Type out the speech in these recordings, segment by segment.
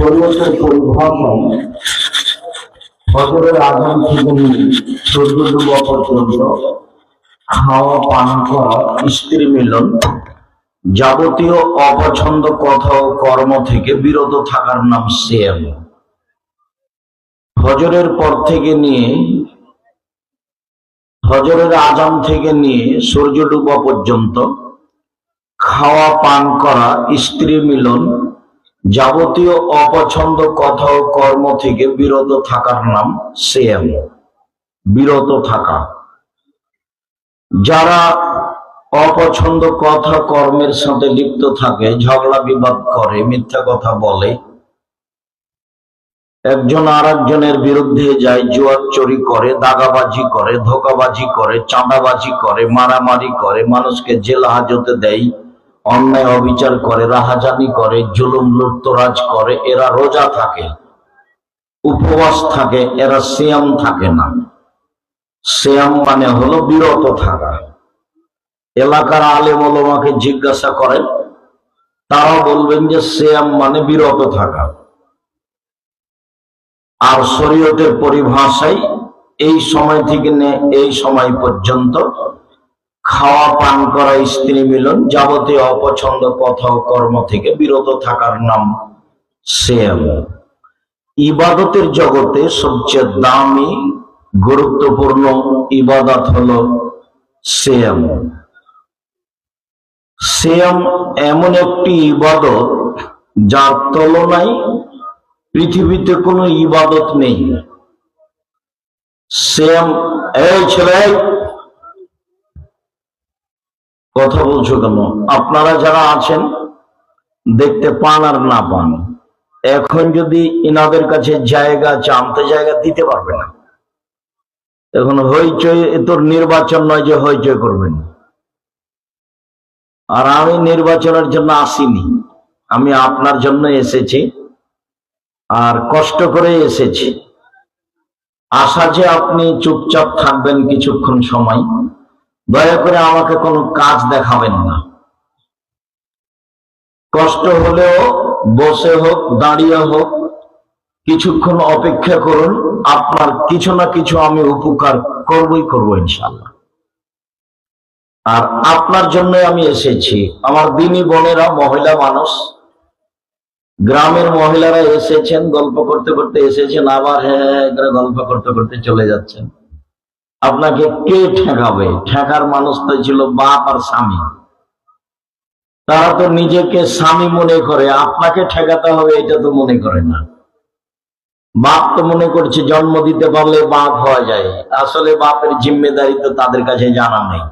শরীয়তের পরিভাষায় ফজরের আযান থেকে নিয়ে সূর্য ডোবা পর্যন্ত খাওয়া পান করা, স্ত্রী মিলন, যাবতীয় অপছন্দ কথা ও কর্ম থেকে বিরত থাকার নাম সিয়াম। ফজরের পর থেকে নিয়ে ফজরের আযান থেকে নিয়ে সূর্য ডোবা পর্যন্ত খাওয়া পান করা, স্ত্রী মিলন, যাবতীয় অপছন্দ কথা ও কর্ম থেকে বিরত থাকার নাম সিয়াম। বিরত থাকা। যারা অপছন্দ কথা কর্মের সাথে লিপ্ত থাকে, ঝগড়া বিবাদ করে, মিথ্যা কথা বলে, একজন আর একজনের বিরুদ্ধে যায়, জুয়াচুরি করে, দাগাবাজি করে, ধোঁকাবাজি করে, চাঁদাবাজি করে, মারামারি করে, মানুষকে জেল হাজতে দেয়, অন্যায় অবিচার করে, রাহাজানি করে, জুলুম লুটতরাজ করে, এরা রোজা থাকে, উপবাস থাকে, এরা সিয়াম থাকে না। সিয়াম মানে হলো বিরত থাকা। এলাকার আলেম ওলামাকে জিজ্ঞাসা করেন, তারাও বলবেন যে সিয়াম মানে বিরত থাকা। আর শরীয়তের পরিভাষায় এই সময় থেকে এই সময় পর্যন্ত খাওয়া পান করা, স্ত্রী মিলন, যাবতীয় অপছন্দ কথা ও কর্ম থেকে বিরত থাকার নাম সিয়াম। ইবাদতের জগতে সবচেয়ে দামি গুরুত্বপূর্ণ ইবাদত হলো সিয়াম। সিয়াম এমন একটি ইবাদত যার তুলনায় পৃথিবীতে কোনো ইবাদত নেই। সিয়াম, এই ছেলে কথা বলছো কেন? আপনারা যারা আছেন দেখতে পান আর না পান, এখন যদি ইনাদের কাছে জায়গা চামতে, জায়গা দিতে পারবে না। এখন হইচই, তোর নির্বাচন নয় যে হইচই করবেন। আর আমি নির্বাচনের জন্য আসিনি, আমি আপনার জন্য এসেছি, আর কষ্ট করে এসেছি। আশা যে আপনি চুপচাপ থাকবেন কিছুক্ষণ সময়, দয়া করে আমাকে কোনো কাজ দেখাবেন না। কষ্ট হলেও বসে হোক, দাঁড়িয়ে হোক, কিছুক্ষণ অপেক্ষা করুন। আপনার কিছু না কিছু আমি উপকার করবই করবো ইনশাআল্লাহ। আর আপনার জন্য আমি এসেছি। আমার দিনী বোনেরা, মহিলা মানুষ, গ্রামের মহিলারা এসেছেন, গল্প করতে করতে এসেছেন, আবার হ্যাঁ গল্প করতে করতে চলে যাচ্ছেন। আপনাকে কে ঠেকাবে? ঠেকার মানুষ তো ছিল বাপ আর স্বামী। তারা তো নিজেকে স্বামী মনে করে, আপনাকে ঠেকাতে হবে এটা তো মনে করে না। বাপ তো মনে করছে জন্ম দিতে পারলে বাপ হওয়া যায়। আসলে বাপের জিম্মেদারি তো তাদের কাছে জানা নেই।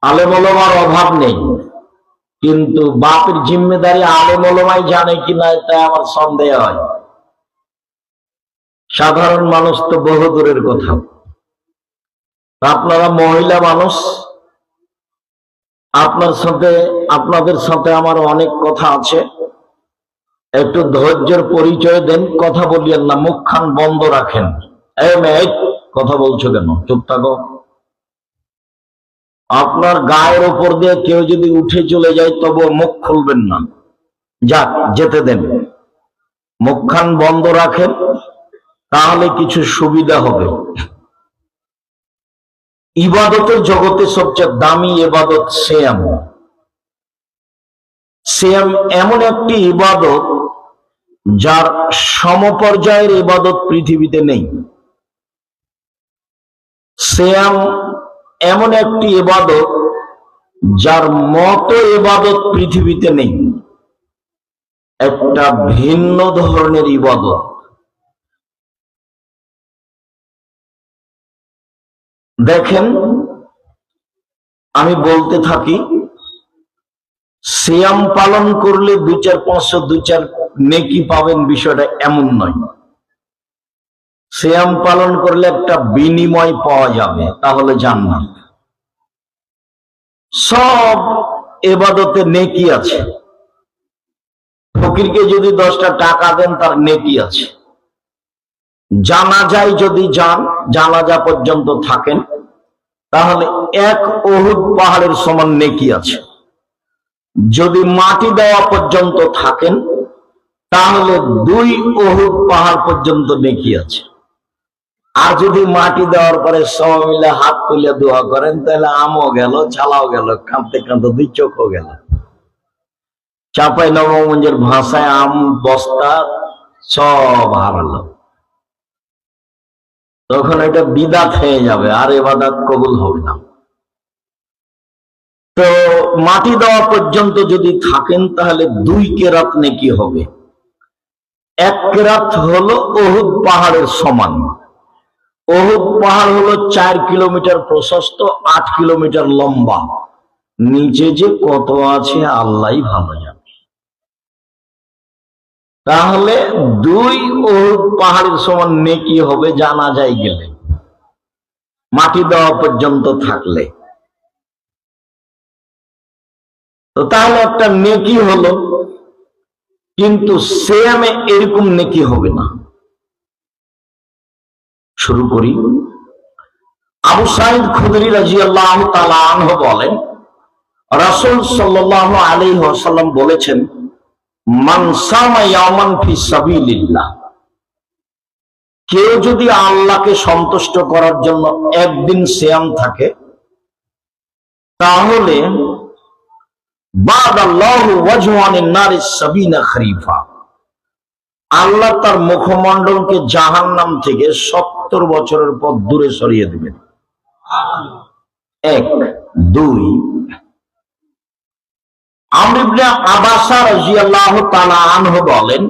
আলেম ওলামার অভাব নেই, কিন্তু বাপের জিম্মেদারি আলেম ওলামাই জানে কিনা তাই আমার সন্দেহ হয়। সাধারণ মানুষ তো বহু দূরের কথা। আপনারা মহিলা মানুষ, আপনাদের সাথে আমার অনেক কথা আছে। একটু ধৈর্যের পরিচয় দেন, কথা বলিয়েন না, মুখখান বন্ধ রাখেন। এই মেয়ে, কথা বলছো কেন? চুপ থাকো। আপনার গায়ের উপর দিয়ে কেউ যদি উঠে চলে যায় তবু মুখ খুলবেন না। যাক, যেতে দেন। মুখখান বন্ধ রাখেন, তাহলে কিছু সুবিধা হবে। ইবাদতের জগতে সবচেয়ে দামি ইবাদত সিয়াম। সিয়াম এমন একটি ইবাদত যার সমপর্যায়ের ইবাদত পৃথিবীতে নেই। সিয়াম এমন একটি ইবাদত যার মতো ইবাদত পৃথিবীতে নেই। একটা ভিন্ন ধরনের ইবাদত। দেখেন, আমি বলতে থাকি, সিয়াম পালন করলে 2-4-500 2-4 নেকি পাবেন, বিষয়টা এমন নয়। সিয়াম পালন করলে একটা বিনিময় পাওয়া যাবে, তাহলে জান্নাত। সব ইবাদতে নেকি আছে। ফকিরকে যদি 10টা টাকা দেন তার নেকি আছে। জানাজায় যদি যান, জানাজা পর্যন্ত থাকেন, তাহলে 1 উহুদ পাহাড়ের সমান নেকি আছে। যদি মাটি দেওয়া পর্যন্ত থাকেন তাহলে 2 উহুদ পাহাড় পর্যন্ত নেকি আছে। আর যদি মাটি দেওয়ার পরে সবাই মিলে হাত তুলে দোয়া করেন, তাহলে আমও গেল, ছালাও গেল, কাঁদতে কাঁদতে 2 চোখও গেল। চাঁপাইনবাবগঞ্জের ভাষায় আম বস্তা সব হারালো। তখন এটা বিদাত হয়ে যাবে, আর ইবাদত কবুল হবে না। তো মাটি দেওয়া পর্যন্ত যদি থাকেন তাহলে 2 কেরাত নেকি হবে। 1 কেরাত হলো উহুদ পাহাড়ের সমান। উহুদ পাহাড় হলো 4 কিলোমিটার প্রশস্ত, 8 কিলোমিটার লম্বা। নিচে যে কত আছে আল্লাহই ভালো জানে। তাহলে 2 উহুদ পাহাড়ের সমান নেকি হবে জানা যায় গেলে, মাটি দেওয়া পর্যন্ত থাকলে। তো তাহলে একটা নেকি হলো, কিন্তু সিয়ামে এরকম নেকি হবে না। শুরু করি। আবু সাঈদ খুদরি রাদিয়াল্লাহু তাআলা আনহু বলেন, রাসূল সাল্লাল্লাহু আলাইহি ওয়াসাল্লাম বলেছেন, মান সামা ইয়াওমান ফি সাবিলিল্লাহ, কেউ যদি আল্লাহকে সন্তুষ্ট করার জন্য একদিন সিয়াম থাকে, তাহলে বাদাল্লাহু ওয়াজহু আনিন নারি 70 খরিফা, আল্লাহ তার মুখমণ্ডলকে জাহান্নাম থেকে 70 বছরের পথ দূরে সরিয়ে দিবেন। 1 2 আমর ইবনে আবাসা রাদিয়াল্লাহু তাআলা আনহু বলেন,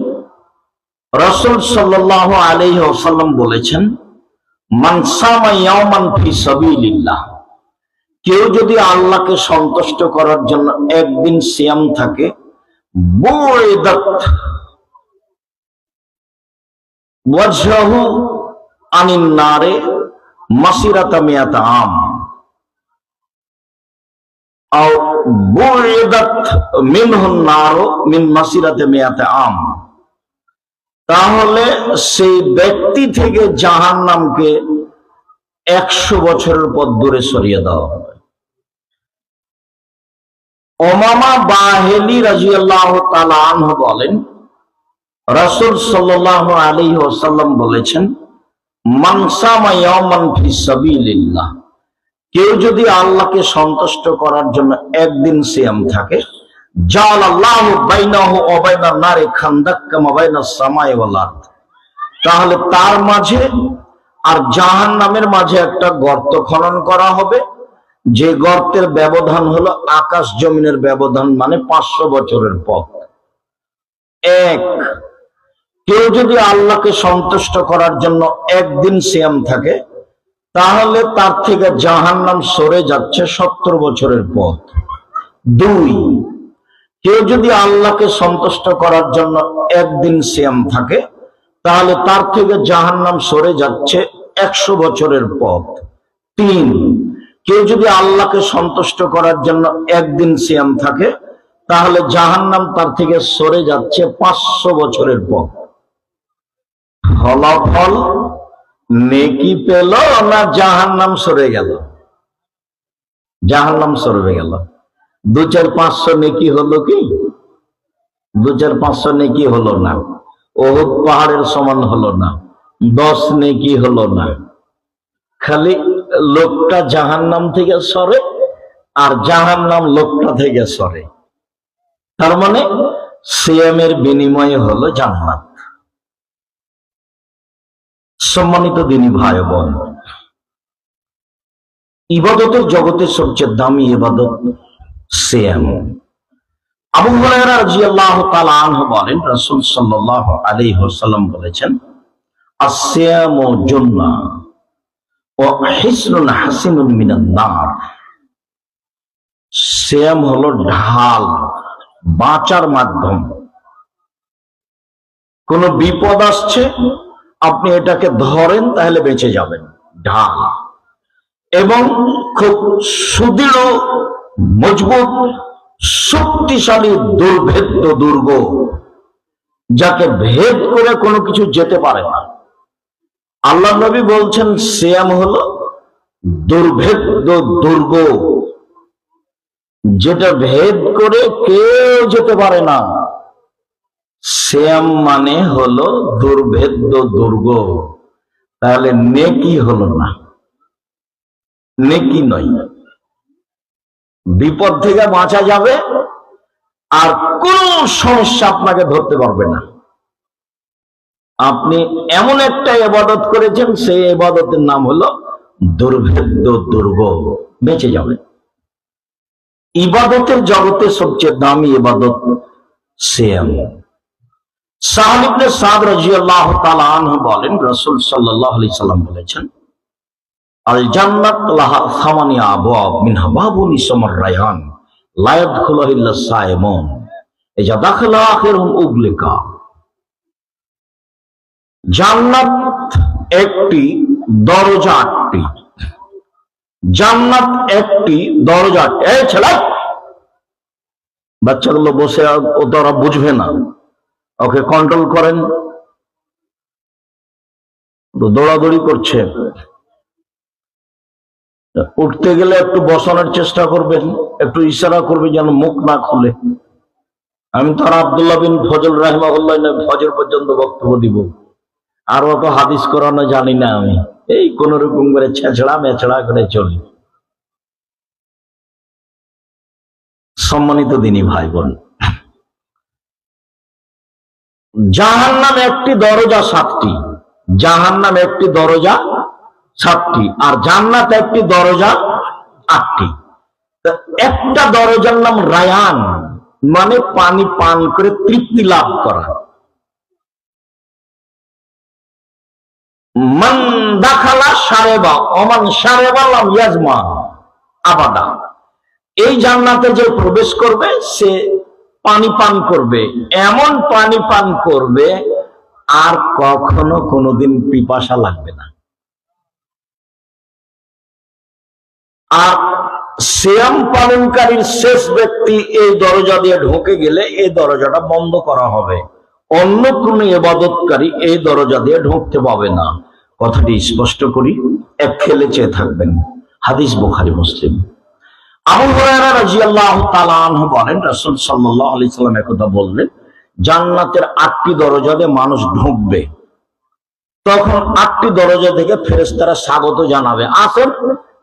রাসূল সাল্লাল্লাহু আলাইহি ওয়াসাল্লাম বলেছেন, মান সামা ইয়াওমান ফি সাবিলিল্লাহ, কেউ যদি আল্লাহকে সন্তুষ্ট করার জন্য একদিন সিয়াম থাকে, বুইদাত ওয়াজহু আনিন নারে মাসিরাতা মিয়াত আম, আও বুইদাত মিনহুন নারু মিন মাসিরাতি মিয়াত আম, তাহলে সেই ব্যক্তি থেকে জাহান্নামকে 100 বছরের পথ দূরে সরিয়ে দেওয়া হবে। উমামা বাহিলি রাদিয়াল্লাহু তাআলা আনহু বলেন, রাসূল সাল্লাল্লাহু আলাইহি ওয়াসাল্লাম বলেছেন, মান সামা ইয়াওমান ফি সাবিলিল্লাহ, কেউ যদি আল্লাহকে সন্তুষ্ট করার জন্য একদিন সিয়াম থাকে, জাআলাল্লাহু বাইনাহু ওয়া বাইনান নারি খান্দাক কামা বাইনাস সামাই ওয়াল আরদ, তাহলে তার মাঝে আর জাহান্নামের মাঝে একটা গর্ত খনন করা হবে, যে গর্তের ব্যবধান হলো আকাশ জমিনের ব্যবধান, মানে 500 বছরের পথ। 1 কেউ যদি আল্লাহকে সন্তুষ্ট করার জন্য একদিন সিয়াম থাকে, তাহলে তার থেকে জাহান্নাম সরে যাচ্ছে 70 বছরের পথ। 2 কেউ যদি আল্লাহকে সন্তুষ্ট করার জন্য একদিন সিয়াম থাকে, তাহলে তার থেকে জাহান্নাম সরে যাচ্ছে 100 বছরের পথ। 3 কেউ যদি আল্লাহকে সন্তুষ্ট করার জন্য একদিন সিয়াম থাকে, তাহলে জাহান্নাম তার থেকে সরে যাচ্ছে 500 বছরের পথ। ফলাফল নেকি পেল না জাহান্নাম সরে গেল? জাহান্নাম সরে গেল। 2-4-500 নেকি হলো কি? 2-4-500 নেকি হলো না। উহুদ পাহাড়ের সমান হলো না। 10 নেকি হলো না। খালি লোকটা জাহান্নাম থেকে সরে আর জাহান্নাম লোকটা থেকে সরে। তার মানে সিয়ামের বিনিময়ে হলো জান্নাত। সম্মানিত দিনী ভাই বোন, ইবাদতের জগতের সবচেয়ে দামি ইবাদত সিয়াম। আবু হুরায়রা রাদিয়াল্লাহু তাআলা আনহু বলেন, রাসূল সাল্লাল্লাহু আলাইহি ওয়াসাল্লাম বলেছেন, আস-সিয়ামু জুন্নাহ ওয়া হিসনুন হাসিনুন মিনান নার, সিয়াম হলো ঢাল, বাঁচার মাধ্যম। কোন বিপদ আসছে, আপনি এটাকে ধরেন তাহলে বেঁচে যাবেন, ঢাল। এবং খুব সুদৃঢ়, মজবুত, শক্তিশালী দুর্ভেদ্য দুর্গ, যাকে ভেদ করে কোনো কিছু যেতে পারে না। আল্লাহ নবী বলছেন সিয়াম হলো দুর্ভেদ্য দুর্গ, যেটা ভেদ করে কেউ যেতে পারে না। সিয়াম মানে হলো দুর্ভেদ্য দুর্গ, তাহলে নেকি হলো না, নেকি নয়। বিপদ থেকে বাঁচা যাবে আর কোন সমস্যা আপনাকে ধরতে পারবে না। আপনি এমন একটা ইবাদত করেছেন, সেই ইবাদতের নাম হলো দুর্ভেদ্য দুর্গ, বেঁচে যাবে। ইবাদতের জগতে সবচেয়ে দামি ইবাদত সিয়াম। সাহল ইবনে সাদ রাদিয়াল্লাহু তাআলা আনহু বলেন, রাসূল সাল্লাল্লাহু আলাইহি সাল্লাম বলেছেন, আল জান্নাত লাহা সামানিয়া আবওয়াব মিনহা বাবুন ইসমুর রায়হান লা ইয়াদখুলুহু ইল্লা সায়িমুন ইজা দাখালা আখিরুহুম উগলিকা। জান্নাত একটি দরজা, আটটি। জান্নাত একটি দরজা। এই ছেলে, বাচ্চাগুলো বসে, ও তো ওরা বুঝবে না, ওকে কন্ট্রোল করেন। দৌড়াদৌড়ি করছে, উঠতে গেলে একটু বসানোর চেষ্টা করবেন, একটু ইশারা করবে যেন মুখ না খুলে। আমি তো আর আব্দুল্লাহ বিন ফজল রাহিমাহুল্লাহ ফজর পর্যন্ত বক্তব্য দিব, আর অত হাদিস করানো জানি না আমি, এই কোন রকম করে ছেঁচড়া মেছড়া করে চলি। সম্মানিত দিনী ভাই বোন, জাহান্নাম একটি দরজা 7টি, জাহান্নাম একটি দরজা 7টি, আর জান্নাত একটি দরজা 8টি। একটা দরজার নাম রায়ান, মানে পানি পান করে তৃপ্তি লাভ করা। মান দাখালা সারেবা ওমান সারেবা লাম ইয়াজমা আবাদা। এই জান্নাতে যে প্রবেশ করবে সে পানি পান করবে, এমন পানি পান করবে আর কখনো কোনোদিন পিপাসা লাগবে না। আর সিয়াম পালনকারীর শেষ ব্যক্তি এই দরজা দিয়ে ঢুকে গেলে এই দরজাটা বন্ধ করা হবে, অন্য কোন ইবাদতকারী এই দরজা দিয়ে ঢুকতে পাবে না। কথাটি স্পষ্ট করি, এক খেলে চেয়ে থাকবেন। হাদিস বুখারী মুসলিম। আবু হুরায়রা রাদিয়াল্লাহু তাআলা আনহু বলেন, রাসূল সাল্লাল্লাহু আলাইহি সাল্লাম একথা বললেন, জান্নাতের 8টি দরজা দিয়ে মানুষ ঢুকবে, তখন 8টি দরজা থেকে ফেরেশতারা স্বাগত জানাবে, আসেন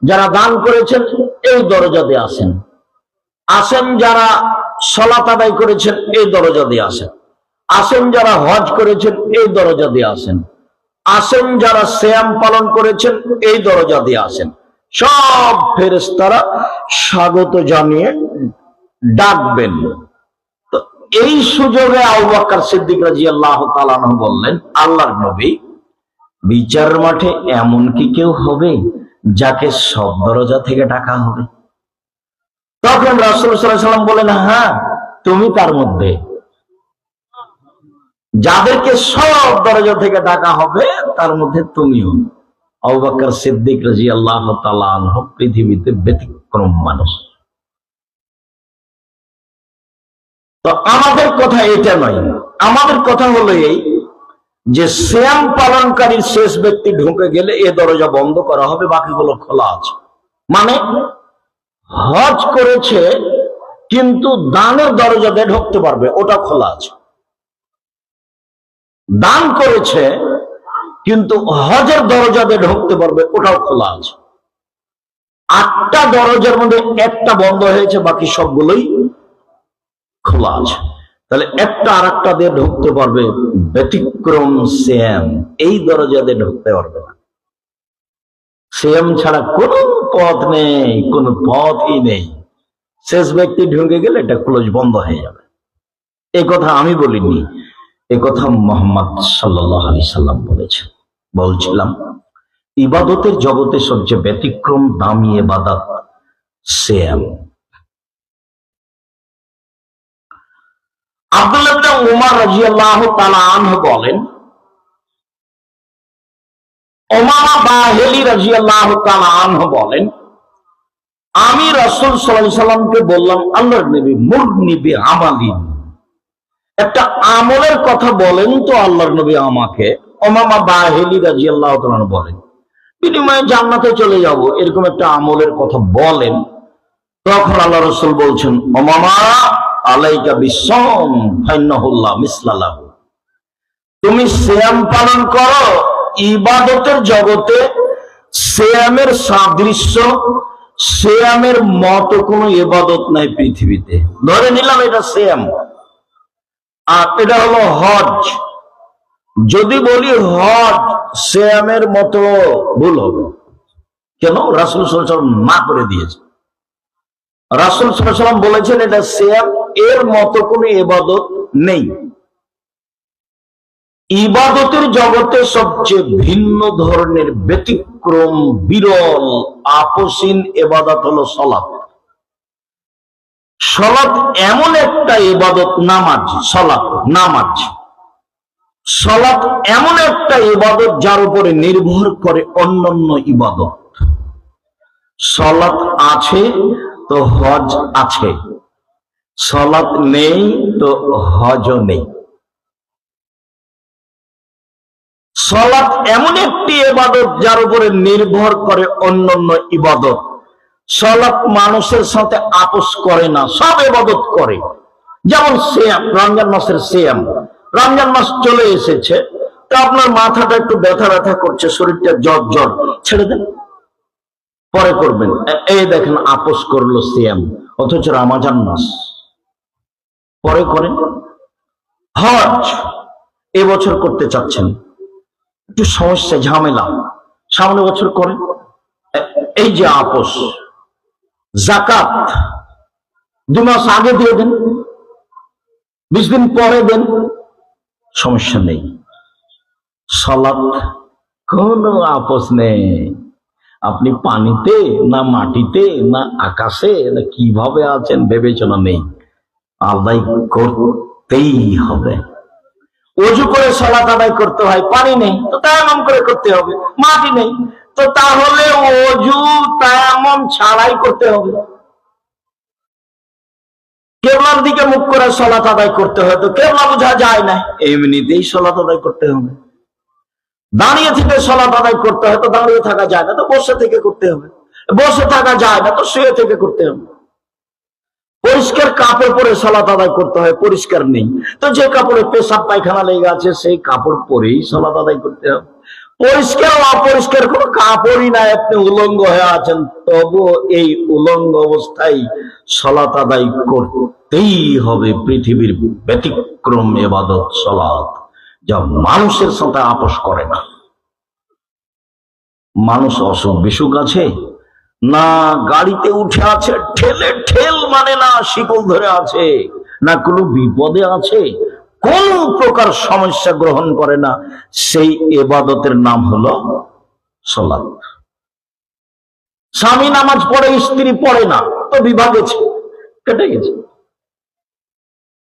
যারা দান করেছেন এই দরজা দিয়ে আসেন, আসেন যারা সালাত আদায় করেছেন এই দরজা দিয়ে আসেন, আসেন যারা হজ করেছেন এই দরজা দিয়ে আসেন, আসেন যারা সিয়াম পালন করেছেন এই দরজা দিয়ে আসেন। সব ফেরেশতারা স্বাগত জানিয়ে ডাকবেন। তো এই সুযোগে আবু বকর সিদ্দিক রাদিয়াল্লাহু তাআলা আনহু বললেন, আল্লাহর নবী, বিচার মাঠে এমন কি কেউ হবে যাকে সব দরজা থেকে ডাকা হবে? তখন রাসূল সাল্লাল্লাহু আলাইহি ওয়াসাল্লাম বলেন, হ্যাঁ, তুমি তার মধ্যে। যাদেরকে সব দরজা থেকে ডাকা হবে তার মধ্যে তুমিও। আবু বকর সিদ্দিক রাদিয়াল্লাহু তাআলা আনহু পৃথিবীতে ব্যতিক্রম মানুষ। তো আমাদের কথা এটা নয়, আমাদের কথা হলো এই যে সিয়াম পালনকারীর শেষ ব্যক্তি ঢুকে গেলে এ দরজা বন্ধ করা হবে, বাকিগুলো খোলা আছে। মানে হজ করেছে কিন্তু দানের দরজা দিয়ে ঢুকতে পারবে, ওটা খোলা আছে। দান করেছে কিন্তু হজের দরজা দিয়ে ঢুকতে পারবে, ওটাও খোলা আছে। 8টা দরজার মধ্যে একটা বন্ধ হয়েছে, বাকি সবগুলোই খোলা আছে। তাহলে একটা আর একটা দিয়ে ঢুকতে পারবে, ব্যতিক্রম সিয়াম এই দরজা দিয়ে ঢুকতে পারবে না। সিয়াম ছাড়া কোন পথ নেই, কোন পথই নেই। শেষ ব্যক্তি ঢুকে গেলে এটা ক্লোজ, বন্ধ হয়ে যাবে। এই কথা আমি বলিনি, এই কথা মুহাম্মদ সাল্লাল্লাহু আলাইহি সাল্লাম বলেছেন। বলছিলাম ইবাদতের জগতে সবচেয়ে ব্যতিক্রম দামি ইবাদত সিয়াম। আব্দুল্লাহ ইবনে উমর রাদিয়াল্লাহু তাআলা আনহু বলেন, উমামা বাহিলি রাদিয়াল্লাহু তাআলা আনহু বলেন, আমি রাসূল সাল্লাল্লাহু আলাইহি সাল্লামকে বললাম, আল্লাহর নবী, মুরনি বিআমালিন, একটা আমলের কথা বলেন তো আল্লাহর নবী আমাকে। উমামা বাহিলি রাদিয়াল্লাহু তাআলা বলেন, বিনিময়ে জান্নাতে চলে যাব, এরকম একটা আমলের কথা বলেন। তখন আল্লাহ রাসূল বলছেন, উমামা আলাইকা বিসসাম ফাইন্নাহুল্লাহ মিসলালাহু, তুমি সিয়াম পালন করো, ইবাদতের জগতে সিয়ামের সাদৃশ্য, সিয়ামের মতো কোনো ইবাদত নাই পৃথিবীতে। ধরে নিলাম এটা সিয়াম, আর এটা হলো হজ। যদি বলি হজ সিয়ামের মতো, ভুল হবে। কেন? রাসূল সাল্লাল্লাহু আলাইহি ওয়াসাল্লাম না করে দিয়েছে। রাসূল সাল্লাল্লাহু আলাইহি ওয়াসাল্লাম বলেছেন এটা সিয়াম, এর মতো কোনো ইবাদত নেই। ইবাদতের জগতে সবচেয়ে ভিন্ন ধরনের ব্যতিক্রম, বিরল, আপসীন ইবাদত হলো সালাত। সালাত এমন একটা ইবাদত, নামাজ, সালাত নামাজ, সালাত এমন একটা ইবাদত যার উপরে নির্ভর করে অন্যান্য ইবাদত। সালাত আছে তো হজ আছে, সালাত নেই তো হজও নেই। সালাত এমন একটি ইবাদত যার উপরে নির্ভর করে অন্যান্য ইবাদত। সালাত মানুষের সাথে আপোষ করে না, সব ইবাদত করে। যেমন সিয়াম, রমজান মাসের সিয়াম, রমজান মাস চলে এসেছে, তো আপনার মাথাটা একটু ব্যথা ব্যথা করছে, শরীরটা জ্বর জ্বর, ছেড়ে দেন, পরে করবেন। এই দেখেন আপোষ করলো সিয়াম, অথচ রমজান মাস পরে করেন। হজ এবছর করতে চাচ্ছেন, একটু সমস্যা ঝামেলা, সামনে বছর করেন, এই যে আপোষ। যাকাত 2 মাস আগে দিয়ে দেন, 20 দিন পরে দেন, সমস্যা নেই। সালাত কোনো আপোষ নেই। আপনি পানিতে না মাটিতে না আকাশে না কিভাবে আছেন বিবেচনা নেই, আদায় করতেই হবে। ওযু করে সালাত আদায় করতে হয়, পানি নেই তো তায়াম্মুম করে করতে হবে, মাটি নেই তো তাহলে ওযু তায়াম্মুম ছাড়াই করতে হবে। কিবলার দিকে মুখ করে সালাত আদায় করতে হয়, তো কিবলা বোঝা যায় না, এমনিতেই সালাত আদায় করতে হবে। দাঁড়িয়ে থেকে সালাত আদায় করতে হয়, তো দাঁড়িয়ে থাকা যায় না, তো বসে থেকে করতে হবে। বসে থাকা যায় না, তো শুয়ে থেকে করতে হবে। পরিষ্কার কাপড় পরে সালাত আদায় করতে হয়, পরিষ্কার নেই তো যে কাপড়ে পেশাব পায়খানা লেগে আছে সেই কাপড় পরেই সালাত আদায় করতে হবে। পরিষ্কার অপরিষ্কার কোনো কাপড়ই নাই, আপনি উলঙ্গ হয়ে আছেন, তবু এই উলঙ্গ অবস্থায় সালাত আদায় করতেই হবে। পৃথিবীর ব্যতিক্রম ইবাদত সালাত, যা মানুষের সাথে আপোষ করে না। মানুষ অসুখ বিসুখ আছে না, গাড়িতে উঠে আছে, ঠেলে ঠেল মানে না, শিকল ধরে আছে না, কোনো বিপদে আছে, কোন প্রকার সমস্যা গ্রহণ করে না, সেই ইবাদতের নাম হলো সালাত। স্বামী নামাজ পড়ে, স্ত্রী পড়ে না, তো বিভাগ গেছে, কেটে গেছে।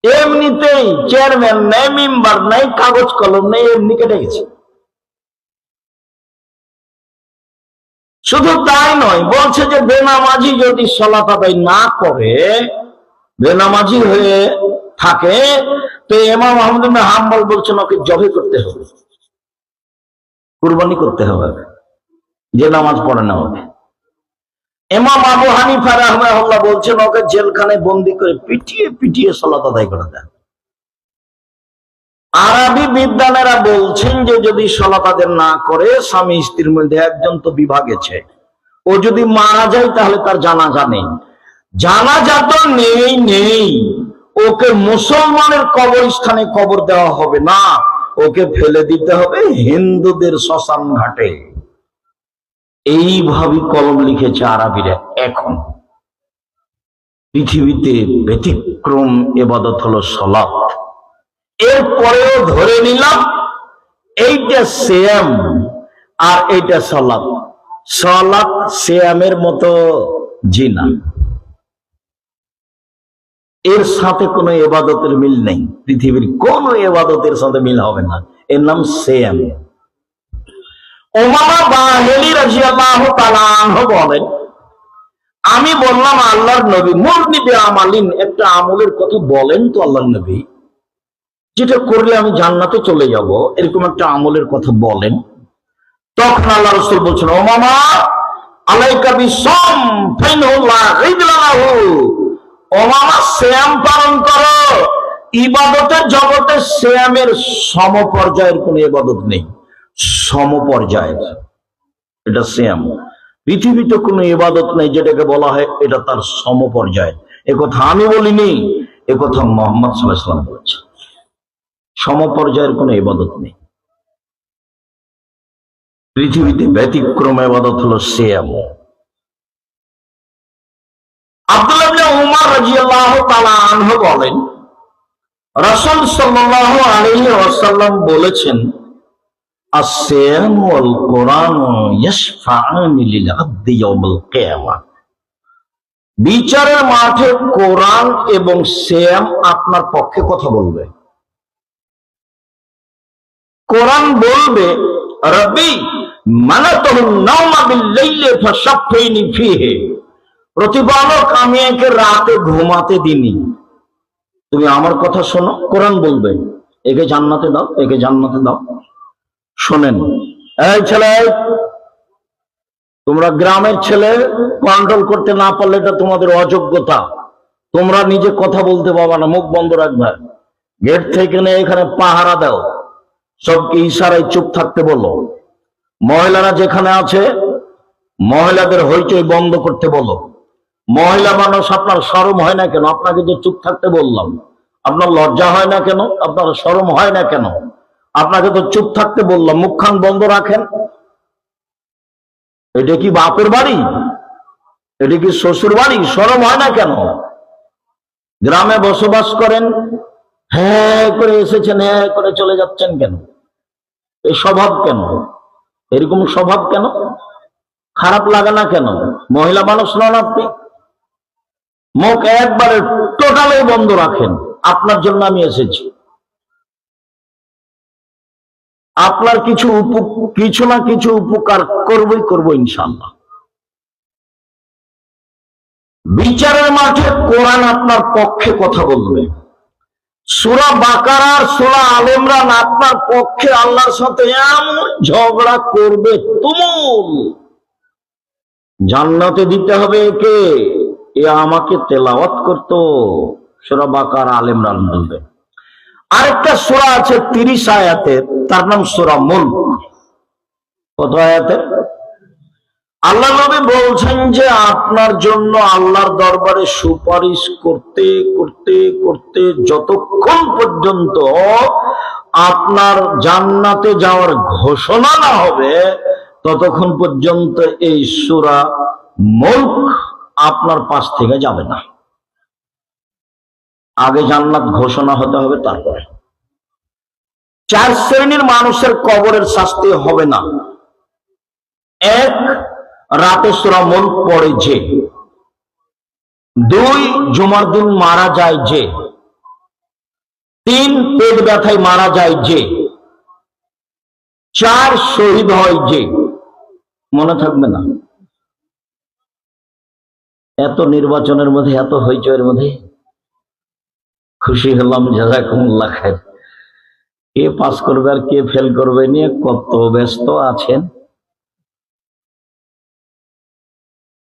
এমনিতেই চেয়ারম্যান নেই, মেম্বার নেই, কাগজ কলম নেই, এমনি কেটে গেছে। শুধু তাই নয়, বলছে যে বেনামাজি যদি সালাত আদায় না করে, বেনামাজি হয়ে থাকে, তো ইমাম আহমদ ইবনে হাম্বল বলছেন ওকে জবে করতে হবে, কুরবানি করতে হবে, যে নামাজ পড়ে না হবে। ইমাম আবু হানিফা রাহমাহুল্লাহ বলছেন ওকে জেলখানায় বন্দি করে পিটিয়ে পিটিয়ে সালাত আদায় করে দেন। আরবি বিদ্বানেরা বলছেন যে যদি সালাত আদায় না করে, স্বামী স্ত্রীর মধ্যে একজন তো বিভাগেছে, ও যদি মারা যায় তাহলে তার জানাজা নেই, জানাজা তো নেই, ওকে মুসলমানের কবরস্থানে কবর দেওয়া হবে না, ওকে ফেলে দিতে হবে হিন্দুদের শ্মশান ঘাটে। এইভাবে কলম লিখেছে আরবিরা। এখন পৃথিবীতে ব্যতিক্রম ইবাদত হলো সালাত। এরপরেও ধরে নিলাম এইটা সিয়াম আর এইটা সালাত। সালাত সিয়ামের মতো জিনা, এর সাথে কোনো ইবাদতের মিল নেই, পৃথিবীর কোন ইবাদতের সাথে মিল হবে না, এর নাম সিয়াম। উমামা বাহিলী রাদিয়াল্লাহু তাআলা আনহু বলেন, আমি বললাম আল্লাহর নবী, মুরনি বিআমালিন, একটা আমলের কথা বলেন তো আল্লাহর নবী, যেটা করলে আমি জান্নাতে চলে যাব, এরকম একটা আমলের কথা বলেন। তখন আল্লাহ রাসূল বলছেন, উমামা আলাইকা বিসম ফাইনহুল্লাহ রিদলাহু, উমামা সিয়াম পালন করো, ইবাদতের জগতে সিয়ামের সমপর্যায়ের কোন ইবাদত নেই, সমপর্যায়ের, এটা সিয়াম। পৃথিবীতে কোনো ইবাদত নেই যেটাকে বলা হয় এটা তার সমপর্যায়। একথা আমি বলিনি, একথা মুহাম্মদ সাল্লাল্লাহু আলাইহি ওয়াসাল্লাম বলেছেন। সমপর্যায়ের কোনো ইবাদত নেই পৃথিবীতে, ব্যতিক্রম ইবাদত হলো সিয়াম। আব্দুল্লাহ ইবনে উমর রাদিয়াল্লাহু তাআলা আনহু বলেন, রাসূল সাল্লাল্লাহু আলাইহি ওয়াসাল্লাম বলেছেন, as-siyam wal Qur'an yashfa'ani lil 'abdi yawm al-qiyamah। বিচারের মাঠে কোরআন এবং সিয়াম আপনার পক্ষে কথা বলবে। কোরআন বলবে, রব্বি মানাতুহু নাওমা বিল-লাইলি ফাশাফফিনি ফীহি, প্রতিপালক আমি একে রাতে ঘুমাতে দিনি, তুমি আমার কথা শোনো। কোরআন বলবে, একে জান্নাতে দাও, একে জান্নাতে দাও। শোনেন, এই ছেলে, তোমরা গ্রামের ছেলে, কন্ট্রোল করতে না পারলে এটা তোমাদের অযোগ্যতা। তোমরা নিজে কথা বলতে পারবা না, মুখ বন্ধ রাখবে। গেট থেকে এখানে পাহারা দাও, সবকে ইশারায় চুপ থাকতে বলো। মহিলারা যেখানে আছে মহিলাদের হইচই বন্ধ করতে বলো। মহিলা মানুষ, আপনার শরম হয় না কেন? আপনাকে যে চুপ থাকতে বললাম, আপনার লজ্জা হয় না কেন? আপনার শরম হয় না কেন? আপনাকে তো চুপ থাকতে বললাম, মুখখান বন্ধ রাখেন। এটা কি বাপের বাড়ি? এটা কি শ্বশুর বাড়ি? শরম হয় না কেন? গ্রামে বসবাস করেন, হ্যাঁ করে এসেছেন, হ্যাঁ করে চলে যাচ্ছেন কেন? এই স্বভাব কেন? এরকম স্বভাব কেন? খারাপ লাগে না কেন? মহিলা মানুষ নন আপনি? মুখ একবারে টোটালি বন্ধ রাখেন। আপনার জন্য আমি এসেছি। আপনার কিছু না কিছু উপকার করবো ইনশাআল্লাহ। বিচারের মাঠে কোরআন আপনার পক্ষে কথা বলবে। সূরা বাকারা, সূরা আলে ইমরান আপনার পক্ষে আল্লাহর সাথে এমন ঝগড়া করবে তুমুল। জান্নাতে দিতে হবে একে, এ আমাকে তেলাওয়াত করতো। সূরা বাকারা, আলে ইমরান বলবে। আরেকটা সূরা আছে 30 আয়াতের, তার নাম সূরা মুলক। কত আয়াতের? আল্লাহ নবী বলছেন যে আপনার জন্য আল্লাহর দরবারে সুপারিশ করতে করতে করতে যতক্ষণ পর্যন্ত আপনার জান্নাতে যাওয়ার ঘোষণা না হবে ততক্ষণ পর্যন্ত এই সূরা মুলক আপনার পাশ থেকে যাবে না। আগে জান্নাত ঘোষণা হতে হবে, তারপরে। 4 শ্রেণীর মানুষের কবরের শাস্তি হবে না। 1, রাতে সূরা মুলক পড়ে যে। 2, জুমার দিন মারা যায় যে। 3, পেট ব্যথায় মারা যায় যে। 4, শহীদ হয় যে। মনে থাকবে না? এত নির্বাচনের মধ্যে, এত হইচইয়ের মধ্যে খুশি হলাম, জাযাকুমুল্লাহ খাইর। কে পাস করবে আর কে ফেল করবে নিয়ে কত ব্যস্ত আছেন।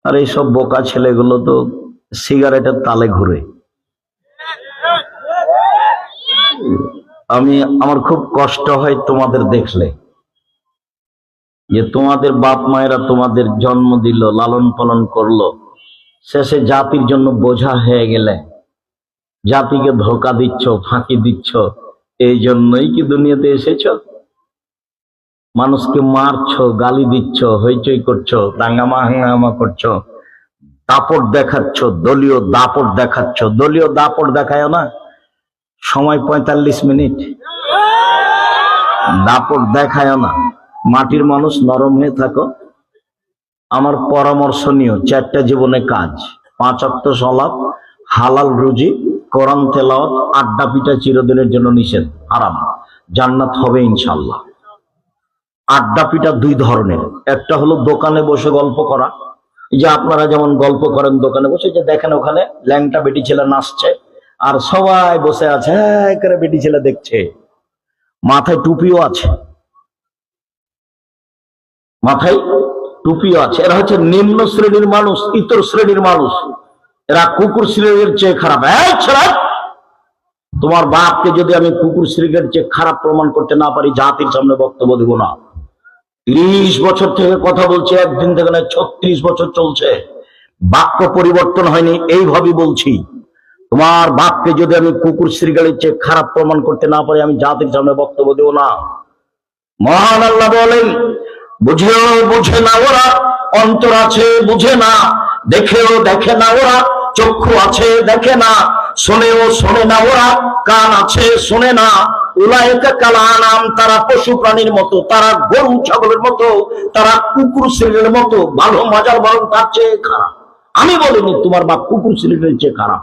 আর এইসব বোকা ছেলেগুলো তো সিগারেটের তালে ঘুরে। আমার খুব কষ্ট হয় তোমাদের দেখলে, যে তোমাদের বাপ মায়েরা তোমাদের জন্ম দিল, লালন পালন করলো, শেষে জাতির জন্য বোঝা হয়ে গেলে জাতিকে ধোকা দিচ্ছ, ফাঁকি দিচ্ছ। এই জন্যই কি দুনিয়াতে এসেছ? মানুষকে মারছো, গালি দিচ্ছ, হইচই করছো, দাঙ্গামা হাঙ্গামা করছো, দাপট দেখাচ্ছ, দলীয় দাপট দেখাচ্ছ। দলীয় দাপট দেখায় না, সময় 45 মিনিট। দাপট দেখায় না। মাটির মানুষ, নরম হয়ে থাকো। আমার পরামর্শ নিও, 4টা জীবনে কাজ: 5 ওয়াক্ত সালাত, হালাল রুজি, কোরআন তেলাওয়াত, আড্ডা পিটা চিরদিনের জন্য নিষেধ, হারাম। জান্নাত হবে ইনশাআল্লাহ। আড্ডা পিটা 2 ধরনের। একটা হলো দোকানে বসে গল্প করা, এই যে আপনারা যেমন গল্প করেন দোকানে বসে, যে দেখেন ওখানে ল্যাংটা বেটি ছেলে নাচছে আর সবাই বসে আছে, করে বেটি ছেলে দেখছে, মাথায় টুপিও আছে, মাথায় টুপিও আছে। এরা হচ্ছে নিম্ন শ্রেণীর মানুষ, ইতর শ্রেণীর মানুষ। এরা কুকুর শ্রেণীর চেয়ে খারাপ। তোমার বাপকে যদি আমি কুকুর সিগারেট চেয়ে খারাপ প্রমাণ করতে না পারি, জাতির সামনে বক্তব্য দেব না। 30 বছর থেকে কথা বলছে, একদিন থেকে না 36 বছর চলছে, বাক্য পরিবর্তন হয়নি, এইভাবেই বলছি। তোমার বাপকে যদি আমি কুকুর সিগারেট চেয়ে খারাপ প্রমাণ করতে না পারি, আমি জাতির সামনে বক্তব্য দেব না। মহান আল্লাহ বলেন, বুঝেও বুঝে না ওরা, অন্তর আছে বুঝে না, দেখেও দেখে না ওরা, চক্ষু আছে দেখে না, শোনেও শোনে না ওরা, কান আছে শোনে না। উলাইকা কাল আনাম, তারা পশু প্রাণীর মতো, তারা গরু ছাগলের মতো, তারা কুকুর শ্রেণীর মতো। ভালো মজার বরং তার চেয়ে খারাপ। আমি বলিনি তোমার বাপ কুকুর শ্রেণীর চেয়ে খারাপ।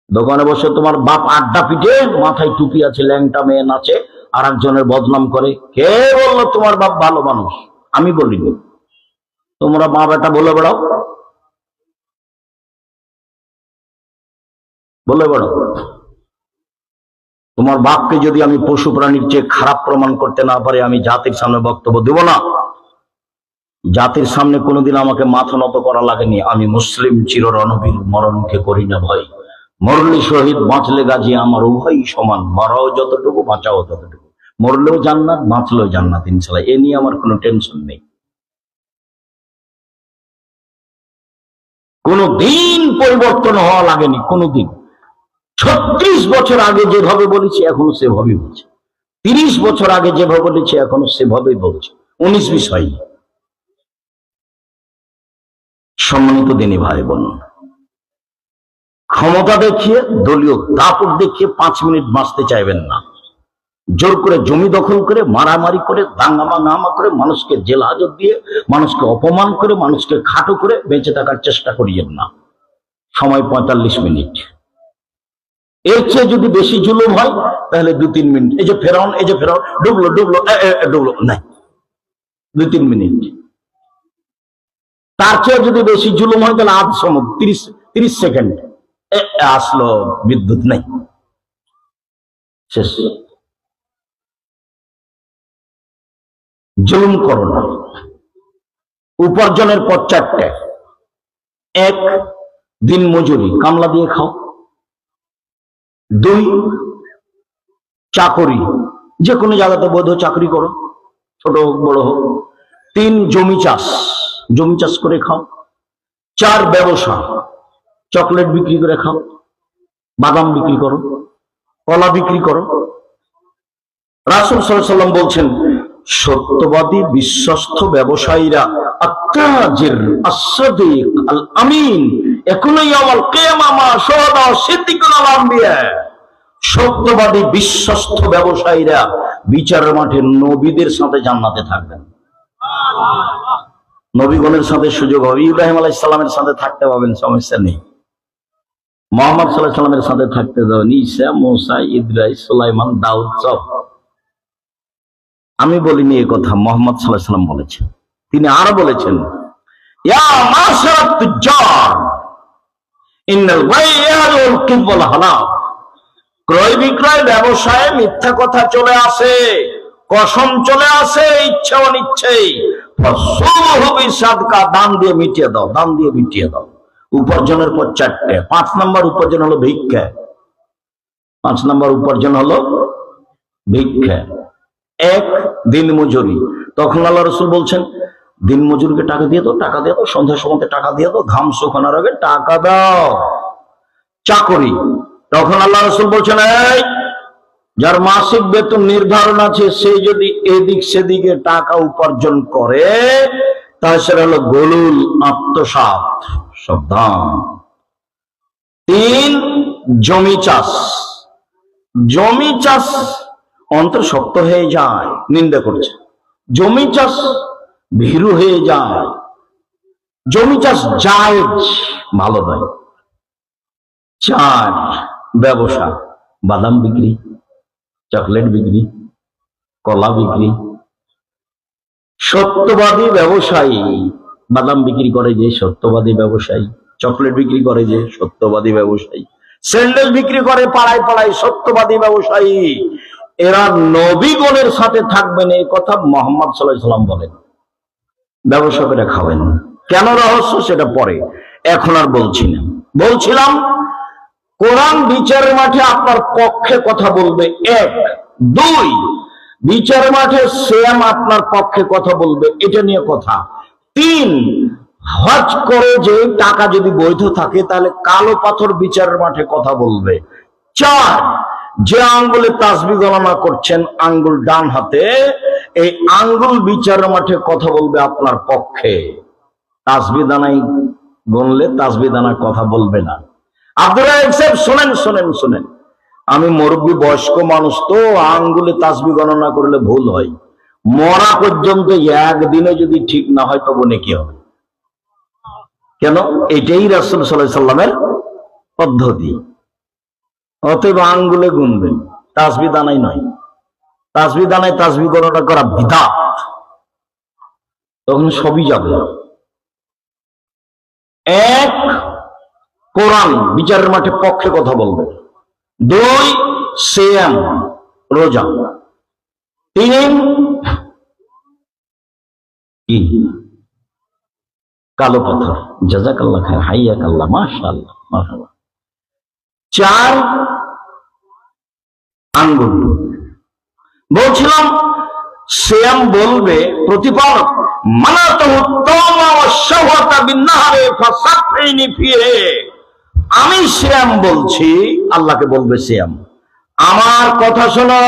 দোকানে বসে তোমার বাপ আড্ডা পিটে, মাথায় টুপি আছে, ল্যাংটা মেয়ে নাচে, আর একজনের বদনাম করে। কে বললো তোমার বাপ ভালো মানুষ? আমি বলিনি। তোমরা মা বেটা বলে বেড়াও, বলে বেড়াও। তোমার বাপকে যদি আমি পশু প্রাণীর চেয়ে খারাপ প্রমাণ করতে না পারি, আমি জাতির সামনে বক্তব্য দেব না। জাতির সামনে কোনোদিন আমাকে মাথা নত করা লাগেনি। আমি মুসলিম, চির রণবীর, মরণকে করি না ভয়। মরলে শহীদ, বাঁচলে গাজী, আমার উভয়ই সমান। মরাও যতটুকু, বাঁচাও ততটুকু। মরলেও জান্নাত, বাঁচলেও জান্নাত ইনশাআল্লাহ। এ নিয়ে আমার কোনো টেনশন নেই। কোনদিন পরিবর্তন হওয়া লাগেনি, কোনদিন। 36 বছর আগে যেভাবে বলেছি এখনো সেভাবেই বলছি। 30 বছর আগে যেভাবে বলেছি এখনো সেভাবেই বলছি। 19-20 হয়নি। সম্মানিত দিনী ভাই বোন, ক্ষমতা দেখিয়ে, দলীয় দাপট দেখিয়ে 5 মিনিট বাঁচতে চাইবেন না। জোর করে জমি দখল করে, মারামারি করে, দাঙ্গামা করে, মানুষকে জেল হাজত দিয়ে, মানুষকে অপমান করে, মানুষকে খাটো করে বেঁচে থাকার চেষ্টা করিয়েন না। সময় 45 মিনিট। এর চেয়ে যদি বেশি জুলুম হয় তাহলে 2-3 মিনিট। এই যে ফেরাউন, ডুবলো নাই, 2-3 মিনিট। তার চেয়ে যদি বেশি জুলুম হয় তাহলে আধ সময়, 30 সেকেন্ড। আসলো বিদ্যুৎ নেই, শেষ। জুলুম করো না। উপার্জনের পথ 4টে। 1, দিন মজুরি, কামলা দিয়ে খাও। 2, চাকরি, যে কোনো জায়গাতে বৈধ চাকরি করো, ছোট হোক বড় হোক। 3, জমি চাষ করে খাও। 4, ব্যবসা, চকলেট বিক্রি করে খাও, বাদাম বিক্রি করো, কলা বিক্রি করো। রাসূল সাল্লাল্লাহু আলাইহি ওয়াসাল্লাম বলছেন, সত্যবাদী বিশ্বস্ত ব্যবসায়ীরা আত্তাজির as-সাদিক আল-আমিন ইয়াকুনু ইয়াওমাল কিয়ামাহ মা শুহাদা সিদ্দিকুন আল-আম্বিয়া। সত্যবাদী বিশ্বস্ত ব্যবসায়ীরা বিচারের মাঠে নবীদের সাথে জান্নাতে থাকবেন। নবীগণের সাথে সুযোগ হবে। ইব্রাহিম আলাইহিস সালামের সাথে থাকতে পাবেন, সমস্যা নেই। মুহাম্মদ সাল্লাল্লাহু আলাইহি সাল্লামের সাথে থাকতে যাবেন, ঈসা, মুসা, ইদ্রিস, সুলাইমান, দাউদ, সব। আমি বলিনি এই কথা, মুহাম্মদ সাল্লাল্লাহু আলাইহি সাল্লাম বলেছেন। তিনি আরো বলেছেন, ইয়া মাশারাত তুজ্জার ইন্নাল বাই'a ওয়াল কিযব ওয়াল হালাল। ক্রয় বিক্রয় ব্যবসায়ে মিথ্যা কথা চলে আসে, কসম চলে আসে, ইচ্ছা অনিচ্ছেই। ফাসুহু বিসাদকা, দান দিয়ে মিটিয়ে দাও, দান দিয়ে মিটিয়ে দাও। উপার্জনের পর 4টে। 5 নম্বর উপার্জন হলো ভিক্ষা। 5 নম্বর উপার্জন হলো ভিক্ষা। 1, দিন মজুরি। তখন আল্লাহ রাসূল বলছেন, দিন মজুরকে টাকা দিয়ে দাও, টাকা দিয়ে দাও, সন্ধ্যার সময় টাকা দিয়ে দাও, ঘাম শুকানোর আগে টাকা দাও। চাকরি। তখন আল্লাহ রাসূল বলছেন, এই যার মাসিক বেতন নির্ধারণ আছে, সে যদি এদিক সেদিকে টাকা উপার্জন করে তাহলে সেটা হলো গলুল, আত্মসাৎ, সাবধান। 3, জমি চাষ। অন্তর শক্ত হয়ে যায়, নিন্দা করছে। জমি চাষ ভীরু হয়ে যায়। জমি চাষ জায়েজ, ভালো নয়। 4, ব্যবসা, বাদাম বিক্রি, চকলেট বিক্রি, কলা বিক্রি। সত্যবাদী ব্যবসায়ী বাদাম বিক্রি করে যে সত্যবাদী ব্যবসায়ী, চকলেট বিক্রি করে যে সত্যবাদী ব্যবসায়ী, স্যান্ডেল বিক্রি করে পাড়ায় পাড়ায় সত্যবাদী ব্যবসায়ী। এরা নবীগণের সাথে থাকবেন, এই কথা মুহাম্মদ সাল্লাল্লাহু আলাইহি সাল্লাম বলেন। ব্যবসা করে খাবেন। কেন রহস্য সেটা পরে, এখন আর বলছি না। বলছিলাম কোরআন বিচারের মাঠে আপনার পক্ষে কথা বলবে, এক। দুই, বিচার মাঠে সিয়াম আপনার পক্ষে কথা বলবে, এটা নিয়ে কথা। তিন, হজ করে যে টাকা যদি বৈধ থাকে তাহলে কালো পাথর বিচারের মাঠে কথা বলবে। চার, যে আঙ্গুলে তাসবিহ গণনা করছেন আঙ্গুল ডান হাতে, এই আঙ্গুল বিচারের মাঠে কথা বলবে আপনার পক্ষে। তাসবিহ দানাই গণলে তাসবিহ দানা কথা বলবে না। আপনারা একসাথে শোনেন শোনেন শোনেন, আমি মুরব্বী বয়স্ক মানুষ তো, আঙ্গুলে তাসবিহ গণনা করলে ভুল হয়। মরা পর্যন্ত একদিনে যদি ঠিক না হয় তবে নাকি হবে? কেন? এটাই রাসূল সাল্লাল্লাহু আলাইহি সাল্লামের পদ্ধতি। অতএব আঙ্গুলে গুনবেন, তাসবিহ দানাই নয়। তাসবিহ দানায় তাসবিহ গণনা করা বিদআত, তখন সবই যাবে। এক, কোরআন বিচারের মাঠে পক্ষে কথা বলবে। দুই, সিয়াম রোজা। তিন, কি? কালো পাথর। জাযাকাল্লাহ খায়র, হাইয়াকাল্লাহ, মাশাআল্লাহ মাশাআল্লাহ। চার, আঙ্গুল। বলছিলাম সিয়াম বলবে প্রতিপালক, আমি সিয়াম বলছি, আল্লাহকে বলবে সিয়াম, আমার কথা শোনো,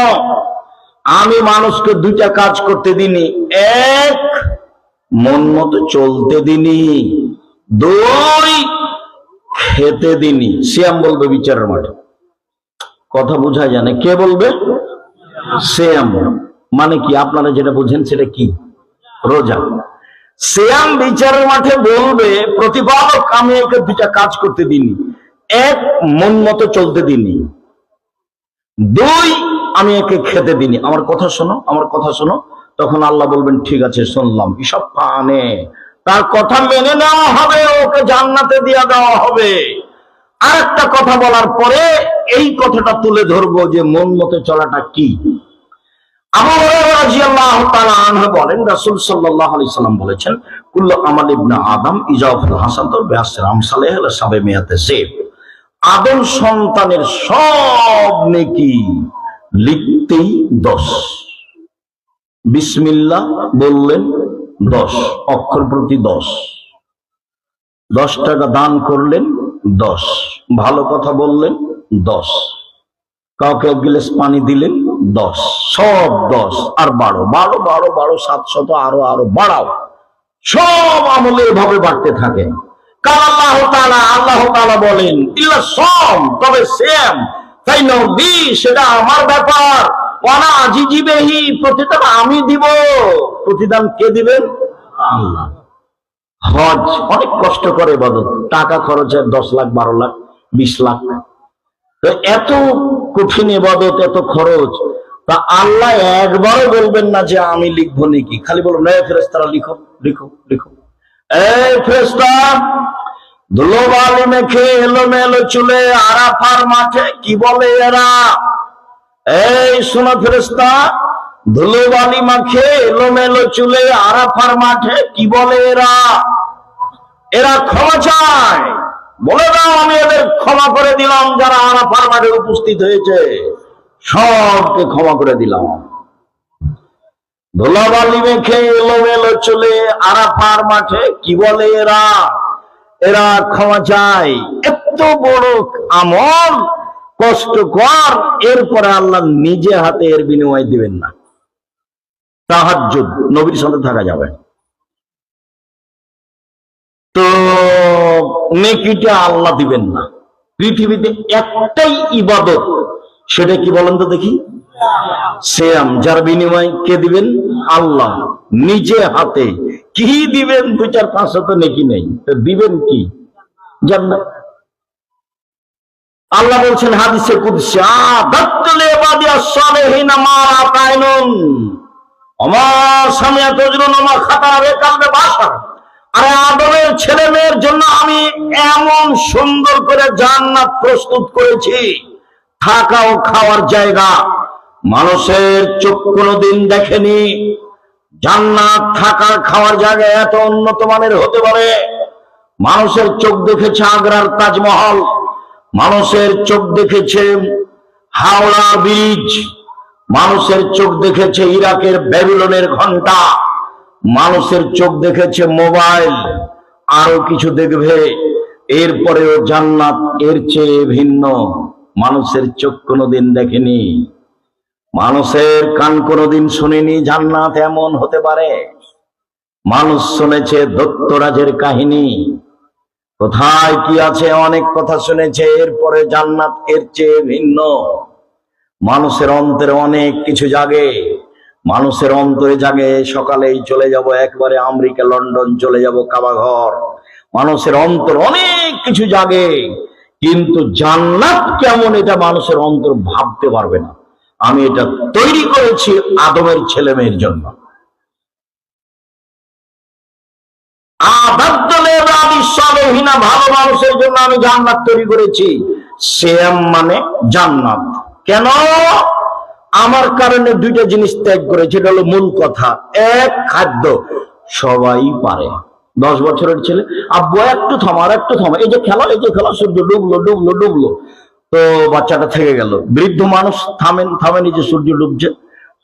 আমি মানুষকে দুইটা কাজ করতে দিনি। এক, মন মতো চলতে দিনি। দুই, খেতে দিনি। সিয়াম বলবে বিচারের মাঠে। কথা বোঝা জানে? কে বলবে? সিয়াম মানে কি? আপনারা যেটা বুঝেন সেটা কি? রোজা। সিয়াম বিচারের মাঠে বলবে প্রতিপালক, আমি একে দুইটা কাজ করতে দিনি। এক, মন মতো চলতে দিনি। দুই, আমি একে খেতে দিনি। আমার কথা শোনো, আমার কথা শোনো। তখন আল্লাহ বলবেন ঠিক আছে শুনলাম, এসব পানে তার কথা মেনে নেওয়া হবে, ওকে জান্নাতে দিয়ে দেওয়া হবে। আর একটা কথা বলার পরে এই কথাটা তুলে ধরবো যে মন মতো চলাটা কি। আবু হুরায়রা রাদিয়াল্লাহু তাআলা আনহু বলেন, রাসূল সাল্লাল্লাহু আলাইহি সাল্লাম বলেছেন, কুল্লু আমাল ইবনে আদম ইজাফাতুল হাসানাতুল বিআশরি আমসালিহা লা সাবিমিয়াতে সাইফ। আদম সন্তানের সব নেকি লিখতেই 10। বিসমিল্লাহ বললেন 10, অক্ষর প্রতি 10। 10 টাকা দান করলেন 10, ভালো কথা বললেন 10, কাউকে এক গ্লাস পানি দিলেন 10, সব 10। আর 12 700, আরো বাড়াও। সব আমলে এভাবে বাড়তে থাকে। আল্লাহ তাআলা বলেন, ইল্লা সাম, তবে সিয়াম ফাইনালি সেটা আমার ব্যাপার, ওয়ানা আজিজিবেহি, প্রতিদান আমি দিব। প্রতিদান কে দিবেন? আল্লাহ। হজ অনেক কষ্ট করে ইবাদত, টাকা খরচ হয় 10 লাখ 12 লাখ 20 লাখ। তো এত কঠিন ইবাদত, এত খরচ, তা আল্লাহ একবারও বলবেন না যে আমি লিখবো নাকি, খালি বলবেন এই ফেরেশতারা লিখো লিখো লিখো। এই ফেরেশতা ধুলোবালি মেখে এলোমেলো চুলে আরাফার মাঠে কি বলে এরা? এই শোনো ফেরেশতা, ধুলোবালি মাখে এলোমেলো চুলে আরাফার মাঠে কি বলে এরা? এরা ক্ষমা চায়, বলে দাও আমি এদের ক্ষমা করে দিলাম। যারা আরাফার মাঠে উপস্থিত হয়েছে সবকে ক্ষমা করে দিলাম। ধুলাবালি মেখে এলোমেলো চুলে আরাফার মাঠে কি বলে এরা? এরা ক্ষমা চায়। এত বড় আমল কষ্টকর, এরপরে আল্লাহ নিজে হাতে এর বিনিময় দিবেন না। তাহাজ্জুদ, নবীর সাথে থাকা যাবে তো নেকিটা আল্লাহ দিবেন না। পৃথিবীতে একটাই ইবাদত, সেটা কি বলেন তো দেখি? সিয়াম। যার বিনিময় কে দিবেন? আল্লাহ নিজে হাতে। কি দিবেন? 2-4-5 তো নেকি নেই, তো দিবেন কি? জান্নাত। আল্লাহ বলছেন হাদিসে কুদসি, আদাতুল ইবাদিয়াস সালিহিনা মা আতাইনুন ওমা সামিয়াত তাজরুন ওমা খাতারা বিকালবে বাশার। আরে আদমের ছেলে মেয়ের জন্য আমি এমন সুন্দর করে জান্নাত প্রস্তুত করেছি, থাকা ও খাওয়ার জায়গা মানুষের চোখ কোনোদিন দেখেনি। জান্নাত থাকার খাওয়ার জায়গা এত উন্নত মানের হতে পারে। মানুষের চোখ দেখেছে আগ্রার তাজমহল, মানুষের চোখ দেখেছে হাওড়া ব্রিজ, মানুষের চোখ দেখেছে ইরাকের ব্যাবিলনের ঘন্টা, মানুষের চোখ দেখেছে মোবাইল, আরো কিছু দেখবে। এরপরেও জান্নাত এর চেয়ে ভিন্ন। মানুষের চোখ কোনোদিন দেখেনি, মানুষের কান কোনোদিন শুনেনি জান্নাত এমন হতে পারে। মানুষ শুনেছে দত্তরাজের কাহিনী, কোথায় কি আছে অনেক কথা শুনেছে, এরপরে জান্নাত এর চেয়ে ভিন্ন। মানুষের অন্তরে অনেক কিছু জাগে, মানুষের অন্তরে জাগে সকালেই চলে যাব একবারে আমেরিকা লন্ডন চলে যাব কাবাঘর। মানুষের অন্তর অনেক কিছু জাগে, কিন্তু জান্নাত কেমন এটা মানুষের অন্তর ভাবতে পারবে না। আমি এটা তৈরি করেছি আদমের ছেলে মেয়ের জন্য। ভালো মানুষের জন্য আমি জান্নাত তৈরি করেছি। শ্যাম মানে জান্নাত। কেন? আমার কারণে দুইটা জিনিস ত্যাগ করেছে, এটা হলো মূল কথা। এক, খাদ্য সবাই পারে। 10 বছরের ছেলে, আব্বু একটু থামা, আর একটু থামা, এই যে খেলা, এই যে খেলা, সূর্য ডুবলো ডুবলো ডুবলো, তো বাচ্চাটা থেকে গেল। বৃদ্ধ মানুষ থামেনি যে সূর্য ডুবছে।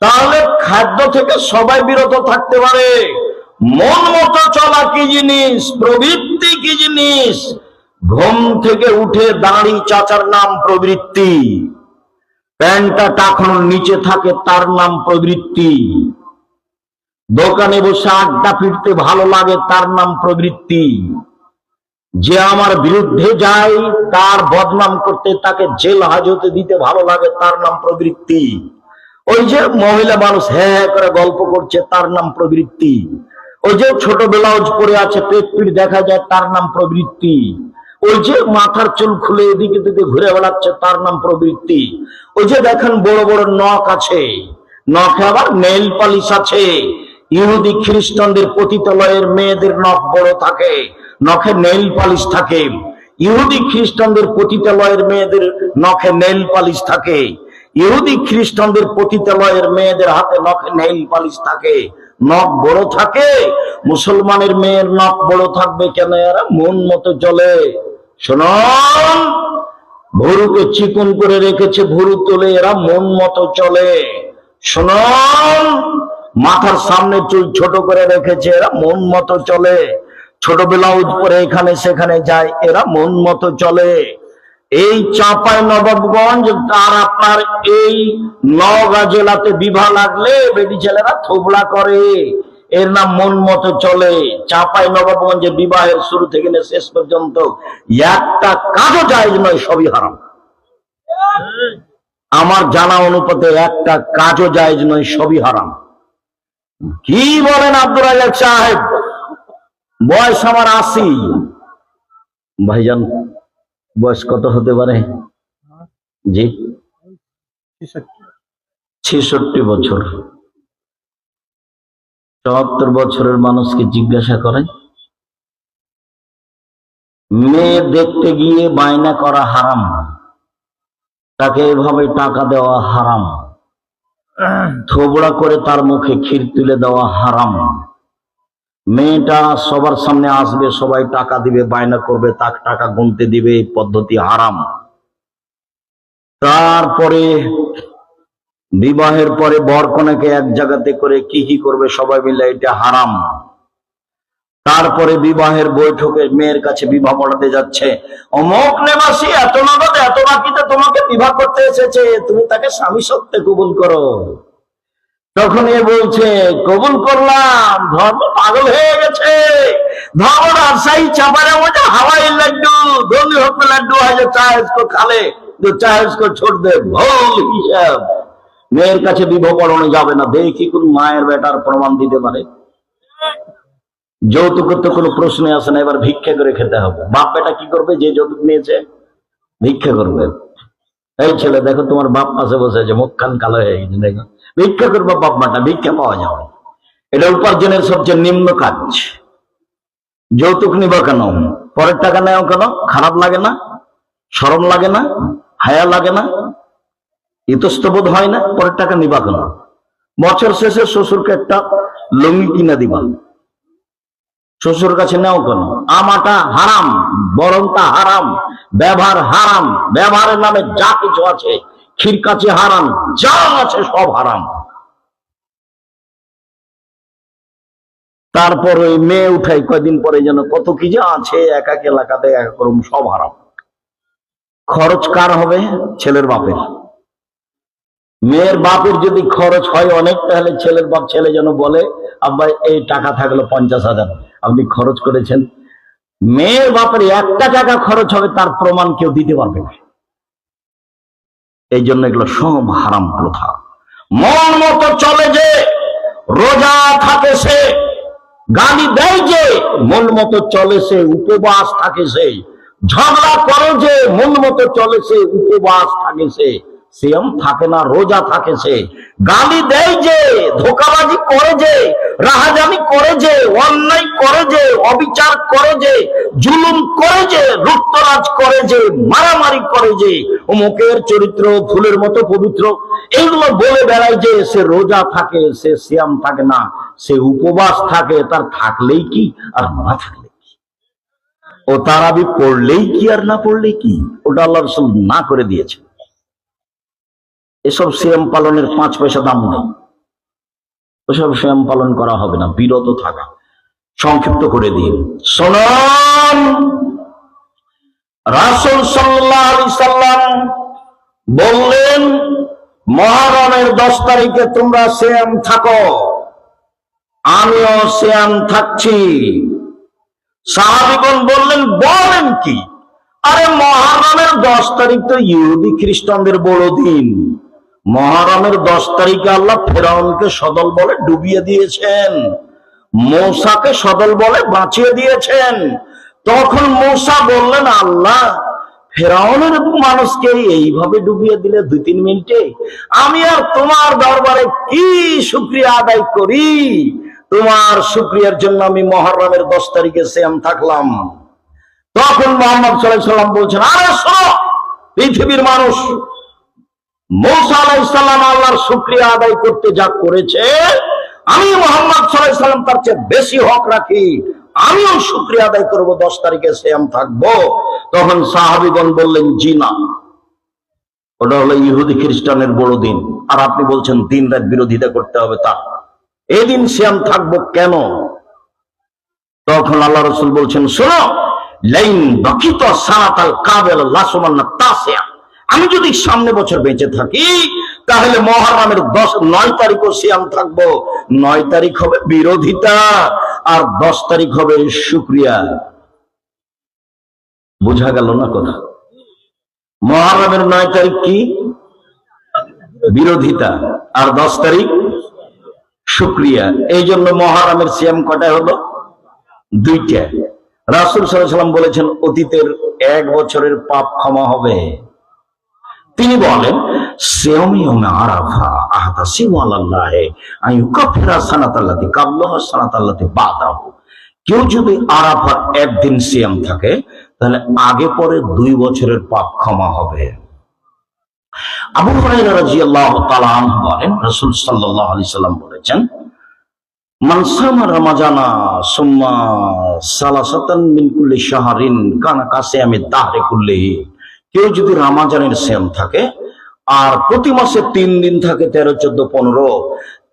তাহলে খাদ্য থেকে সবাই বিরত থাকতে পারে। মন মতো চলা কি জিনিস, প্রবৃত্তি কি জিনিস। ঘুম থেকে উঠে দাঁড়ি চাচার নাম প্রবৃত্তি, প্যান্টটা টাকানোর নিচে থাকে তার নাম প্রবৃত্তি, দোকানে বসে আড্ডা ফিরতে ভালো লাগে তার নাম প্রবৃত্তি, যে আমার বিরুদ্ধে যায় তার বদনাম করতে তাকে জেল হাজতে দিতে ভালো লাগে তার নাম প্রবৃত্তি, ওই যে মহিলা মানুষ হ্যাঁ করে গল্প করছে তার নাম প্রবৃত্তি, ওই যে ছোট ব্লাউজ পরে আছে পেট পিঠ দেখা যায় তার নাম প্রবৃত্তি, ওই যে মাথার চুল খুলে এদিকে দিকে ঘুরে বেড়াচ্ছে তার নাম প্রবৃত্তি, ওই যে দেখেন বড় বড় নখ আছে, নখে আবার নেইল পালিশ আছে। ইহুদি খ্রিস্টানদের পতিতালয়ের মেয়েদের নখ বড় থাকে, নখে নেইল পালিশ থাকে। ইহুদি খ্রিস্টানদের পতিতালয়ের মেয়েদের নখে নেইল পালিশ থাকে। ইহুদি খ্রিস্টানদের পতিতালয়ের মেয়েদের হাতে নখে নেইল পালিশ থাকে, নখ বড় থাকে। মুসলমানের মেয়ের নখ বড় থাকবে কেন? এরা মন মতো চলে। শুনুন, ভুরুকে চিকন করে রেখেছে, ভুরু তোলে, এরা মন মতো চলে। শুনুন, মাথার সামনে চুল ছোট করে রেখেছে, এরা মন মতো চলে। ছোট ব্লাউজ পরে এখানে সেখানে যায়, এরা মন মতো চলে। এই চাঁপাই নবাবগঞ্জ আর আপনার এই নওগাঁ জেলাতে বিবাহ লাগলে বেটি ছেলেরা থোবলা করে, এর নাম মন মতো চলে। চাঁপাই নবাবগঞ্জে বিবাহের শুরু থেকে শেষ পর্যন্ত একটা কাজও জায়েজ নয়, সবই হারাম। আমার জানা অনুপাতে একটা কাজও জায়েজ নয়, সবই হারাম। কি বলেন আব্দুর রাজ্জাক সাহেব? বয়স আমার 80। ভাইজান বয়স কত হতে পারে? জি 66 বছর। 74 বছরের মানুষকে জিজ্ঞাসা করে, মেয়ে দেখতে গিয়ে বায়না করা হারাম, তাকে এভাবে টাকা দেওয়া হারাম, থোবড়া করে তার মুখে ক্ষীর তুলে দেওয়া হারাম, মেয়েটা সবার সামনে আসবে, সবাই টাকা দিবে, বায়না করবে, তাকে টাকা গুনতে দিবে, এই পদ্ধতি হারাম। তারপরে বিবাহের পরে বর কনেকে এক জায়গাতে করে কি করবে সবাই মিলে, এটা হারাম। তারপরে বিবাহের বৈঠকে মেয়ের কাছে বিবাহ পড়াতে যাচ্ছে, অমুক নেবাসী এত নগদ এত বাকিতে তোমাকে বিবাহ করতে এসেছে, তুমি তাকে স্বামী সত্ত্বে কবুল করো। তখন এ বলছে, কবুল করলাম, ধর্ম পাগল হয়ে গেছে, ধর্ম রাজশাহী চাপারে মধ্যে হাওয়াই লাড্ডু, ধনী হোক লাড্ডু হয় যে চাহে उसको খালে, যে চাহে उसको छोड़ दे, ভুল হিসাব। মেয়ের কাছে বিবাহ পড়ানো যাবে না। দেখি কোন মায়ের বেটার প্রমাণ দিতে পারে। যৌতুকের তো কোনো প্রশ্ন আসে না, এবার ভিক্ষা করে খেতে হবে। বাপ বেটা কি করবে? যে যৌতুক নিয়েছে ভিক্ষা করবে। এই ছেলে দেখো, তোমার বাপ পাশে বসে আছে, মুখ কান কালো হয়ে গেছে, দেখো ভিক্ষা করবো। বাপ মাটা ভিক্ষা পাওয়া যাবে, এটা উপার্জনের সবচেয়ে নিম্ন কাজ। যৌতুক নিবা কেন? পরের টাকা নেও কেন? খারাপ লাগে না? শরম লাগে না? হায়া লাগে না? ইতস্তবোধ হয় না? পরের টাকা নিবা কেন? বছর শেষে শ্বশুরকে একটা লুঙ্গি কিনে দিবা, শ্বশুর কাছে নেও কেন? আমাটা হারাম, বরং তা হারাম, ব্যবহার হারাম, ব্যবহারের নামে যা কিছু আছে, খিরকাচি হারাম, যা আছে সব হারাম। তারপর ওই মেয়ে উঠাই কয়দিন পরে যেন কত কি যা আছে, এক এক এলাকাতে এক এক রকম, সব হারাম। খরচ কার হবে? ছেলের বাপের। মেয়ের বাপের যদি খরচ হয় অনেক, তাহলে ছেলের বাপ, ছেলে যেন বলে আব্বা এই টাকা থাকলো 50,000 আপনি খরচ করেছেন। মেয়ের বাপের 1 টাকা খরচ হবে, তার প্রমাণ কেউ দিতে পারবে না। এই জন্য এগুলো সব হারাম প্রথা। মন মতো চলে যে, রোজা থাকে সে, গালি দেয় যে মন মতো চলে সে, উপবাস থাকে সে, ঝগড়া করে যে মন মতো চলে সে, উপবাস থাকে সে, সিয়াম থাকে না, রোজা থাকে সে, গালি দেয় যে, ধোঁকাবাজি করে যে, রাহাজানি করে যে, অন্যায় করে যে, অবিচার করে যে, জুলুম করে যে, লুটতরাজ করে যে, মারামারি করে যে, অমুকের চরিত্র ফুলের মতো পবিত্র, এইগুলো বলে বেড়ায় যে সে রোজা থাকে, সে সিয়াম থাকে না, সে উপবাস থাকে, তার থাকলেই কি আর না থাকলে কি, ও তারাবি পড়লেই কি আর না পড়লেই কি, ওটা আল্লাহ রাসূল না করে দিয়েছে। এসব সিয়াম পালনের 5 পয়সা দাম নেই, ওসব সিয়াম পালন করা হবে না, বিরত থাকা। সংক্ষিপ্ত করে দিন, শুনুন, রাসূল সাল্লাল্লাহু আলাইহি সাল্লাম বললেন মুহররমের 10 তারিখে তোমরা সিয়াম থাকো, আমিও সিয়াম থাকছি। সাহাবীগণ বললেন বলেন কি? আরে মুহররমের 10 তারিখ তো ইহুদি খ্রিস্টানদের বড় দিন। মুহররমের 10 তারিখে আল্লাহ ফেরাউনকে সদল বলে ডুবিয়ে দিয়েছেন, মূসাকে সদল বলে বাঁচিয়ে দিয়েছেন। তখন মূসা বললেন আল্লাহ, ফেরাউনের মানুষকে এইভাবে ডুবিয়ে দিলে 2-3 মিনিটে, আমি আর তোমার দরবারে কি শুকরিয়া আদায় করি? তোমার শুকরিয়ার জন্য আমি মুহররমের 10 তারিখে সিয়াম থাকলাম। তখন মুহাম্মদ সাল্লাল্লাহু আলাইহি সাল্লাম বলছেন, আরে শোনো পৃথিবীর মানুষ, মূসা আলাইহিস সালাম আল্লাহর শুকরিয়া আদায় করতে যা করেছে, আমি মুহাম্মদ সাল্লাল্লাহু আলাইহি সাল্লাম তার চেয়ে বেশি হক রাখি, আমিও শুকরিয়া আদায় করব, 10 তারিখে সিয়াম থাকবো। তখন সাহাবীগণ বললেন জি না, ওটা হলো ইহুদি খ্রিস্টানের বড় দিন, আর আপনি বলছেন দিন রাত বিরোধিতা করতে হবে, তা এই দিন সিয়াম থাকবো কেন? তখন আল্লাহ রাসূল বলছেন, শোনো, লাইন বাকিত সানাতাল কাবেল লাসুমান্না তাসিয়া, আমি যদি সামনে বছর বেঁচে থাকি তাহলে মুহররমের 9 তারিখও সিয়াম থাকবো। 9 তারিখ হবে বিরোধিতা আর 10 তারিখ হবে শুকরিয়া। বোঝা গেল না কথা? মুহররমের 9 তারিখ কি? বিরোধিতা, আর 10 তারিখ শুকরিয়া। এই জন্য মুহররমের সিয়াম কটা হলো? 2টা। রাসূল সাল্লাল্লাহু আলাইহি সাল্লাম বলেছেন অতীতের 1 বছরের পাপ ক্ষমা হবে। তিনি বলেন সিয়াম ইয়াউম আরাফা আহতাসিবু আলাল্লাহি আন ইউকাফিরা সানাতাল্লাতি কাবলাহু সানাতাল্লাতি বাদাহু। কেউ যদি আরাফার একদিন সিয়াম থাকে তাহলে আগে পরে 2 বছরের পাপ ক্ষমা হবে। আবু হুরায়রা রাদিয়াল্লাহু তাআলা আনহু বলেন রাসূল সাল্লাল্লাহু আলাইহি সাল্লাম বলেছেন, মান সামা রমাজানা সুম্মা সালাসাতান মিন কুল্লি শাহরিন কানা কাসিয়ামিদ দাহরি কুল্লিহি। কেউ যদি রমজানের সিয়াম থাকে আর প্রতি মাসে 3 দিন থাকে, 13, 14, 15,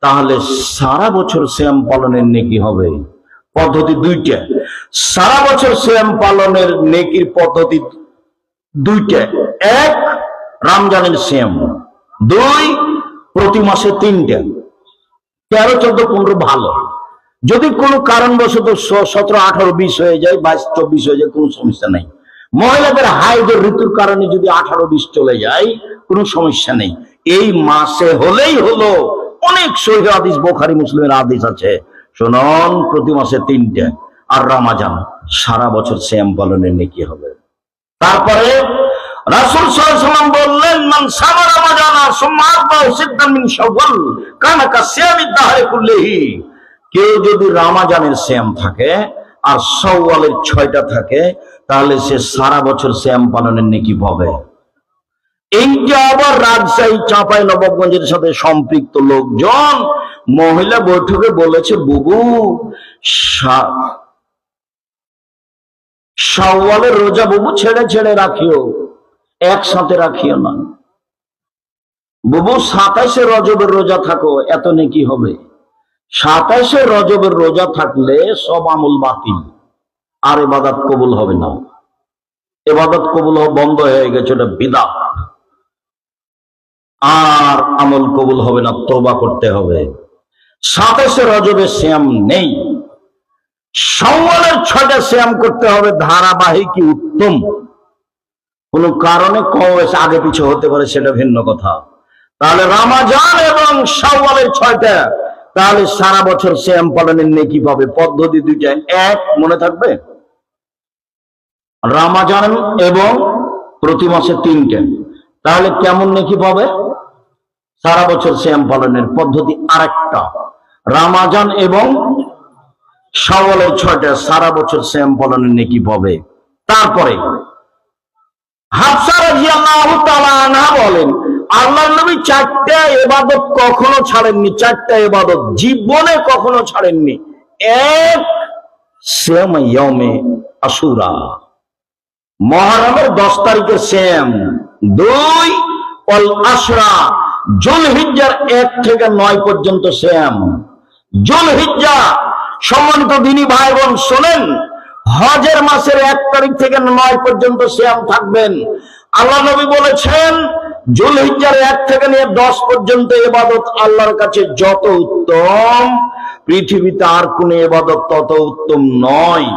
তাহলে সারা বছর সিয়াম পালনের নেকি হবে। পদ্ধতি 2টা। সারা বছর সিয়াম পালনের নেকির পদ্ধতি 2টা। 1 রমজানের সিয়াম, 2 প্রতি মাসে 3টা। 13, 14, 15 ভালো। যদি কোনো কারণবশত 17, 18, 20 হয়ে যায়, 22, 24 হয়ে যায়, কোনো সমস্যা নেই। মহিলাদের হাইদের ঋতুর কারণে যদি 18, 20 চলে যায় কোনো সমস্যা নেই। এই মাসে হলেই হলো। অনেক সহিহ হাদিস, বুখারী মুসলিমের হাদিস আছে। শুনুন, প্রতি মাসে 3টা, আর রমজান সারা বছর সিয়াম পালনের নেকি হবে। তারপরে রাসূল সাল্লাল্লাহু আলাইহি ওয়াসাল্লাম বললেন, মান সামা রমাজানা সুম্মা আতবাউ সিত্তান মিন শাওয়াল কানা কাসিয়ামিদ দাহরি কুল্লিহি। কেউ যদি রমজানের সিয়াম থাকে আর শাওয়ালের 6টা থাকে তাহলে সে সারা বছর সিয়াম পালনের নেকি পাবে। এইটা আবার রাজশাহী চাঁপাইনবাবগঞ্জের সাথে সম্পৃক্ত লোকজন মহিলা বৈঠকে বলেছে, বুবু শাওয়ালের রোজা বুবু ছেড়ে ছেড়ে রাখিও, একসাথে রাখিও না। বুবু 27 রজবের রোজা থাকো, এত নেকি হবে। 27 রজবের রোজা থাকলে সব আমল বাতিল, আর ইবাদত কবুল হবে না। ইবাদত কবুল বন্ধ হয়ে গেছে, ওটা বিদআত, আর আমল কবুল হবে না, তওবা করতে হবে। 27 রজবে সিয়াম নেই, শাওয়ালের 6টা সিয়াম করতে হবে, ধারাবাহিক উত্তম। কোন কারণে কম বেশি আগে পিছু হতে পারে, সেটা ভিন্ন কথা। তাহলে রমজান এবং শাওয়ালের 6টা, তাহলে সারা বছর সিয়াম পালনের নেকি পাবে। পদ্ধতি দুইটা, এক মনে থাকবে, রমজান এবং প্রতি মাসে 3টা, তাহলে কেমন নেকি পাবে? সারা বছর সিয়াম পালনের পদ্ধতি আরেকটা, রমজান এবং শাওয়ালের 6টা, সারা বছর সিয়াম পালনের নেকি পাবে। তারপরে হাফসা রাদিয়াল্লাহু তাআলা আনহা বলেন, আল্লাহর নবী 4টা ইবাদত কখনো ছাড়েননি, 4টা ইবাদত জীবনে কখনো ছাড়েননি। এক, সিয়াম ইয়াউমে আশুরা, মুহররমের 10 তারিখের সিয়াম। 2, ওয়াল আশরা, যুলহিজ্জার 1 থেকে 9 পর্যন্ত সিয়াম। যুলহিজ্জা, সম্মানিত দিনী ভাই বোন শোনেন, হজের মাসের 1 তারিখ থেকে 9 পর্যন্ত সিয়াম থাকবেন। আল্লাহ নবী বলেছেন, যুলহিজ্জার 1 থেকে নিয়ে 10 পর্যন্ত ইবাদত আল্লাহর কাছে যত উত্তম, পৃথিবীতে আর কোন ইবাদত তত উত্তম নয়।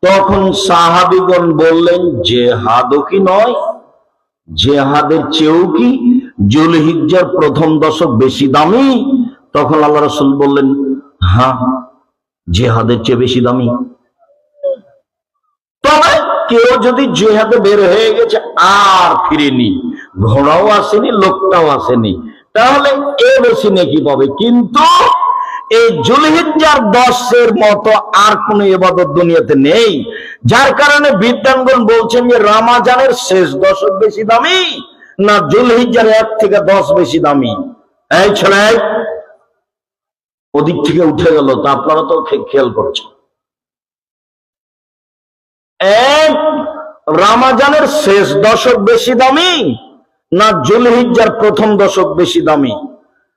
তখন সাহাবীগণ বললেন, জিহাদও কি নয়? জিহাদের চেয়েও কি যুলহিজ্জার প্রথম দশক বেশি দামি? তখন আল্লাহ রাসূল বললেন, হ্যাঁ, জিহাদের চেয়ে বেশি দামি। তবে কেউ যদি জিহাদে বের হয়ে গেছে আর ফিরেনি, ঘোড়াও আসেনি, লোকটাও আসেনি, তাহলে এ বেশি নেকি পাবে। কিন্তু এই যুলহিজ্জার 10-এর মতো আর কোন ইবাদত দুনিয়াতে নেই, যার কারণে বিদ্বানগণ বলছেন যে রমজানের শেষ দশক বেশি দামি না যুলহিজ্জার 1 থেকে 10 বেশি দামি। এই ছেলে, ওদিক থেকে উঠে গেল, তা আপনারা তো খেয়াল করছেন। এক, রমজানের শেষ দশক বেশি দামি না যুলহিজ্জার প্রথম দশক বেশি দামি?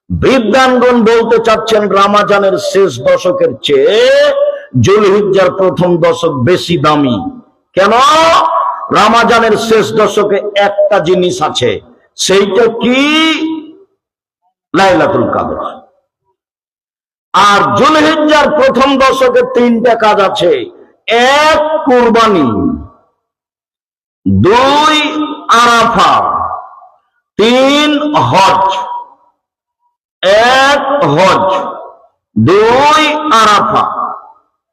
বিদ্বানগণ বলতে চাচ্ছেন রমজানের শেষ দশকের চেয়ে যুলহিজ্জার প্রথম দশক বেশি দামি। কেন? রমজানের শেষ দশকে একটা জিনিস আছে, সেইটা কি? লাইলাতুল কদর। আর যুলহিজ্জার প্রথম দশকে 3টা কাজ আছে। 1, কুরবানি। 2, আরাফা। 3, হজ। 1, হজ। 2, আরাফা।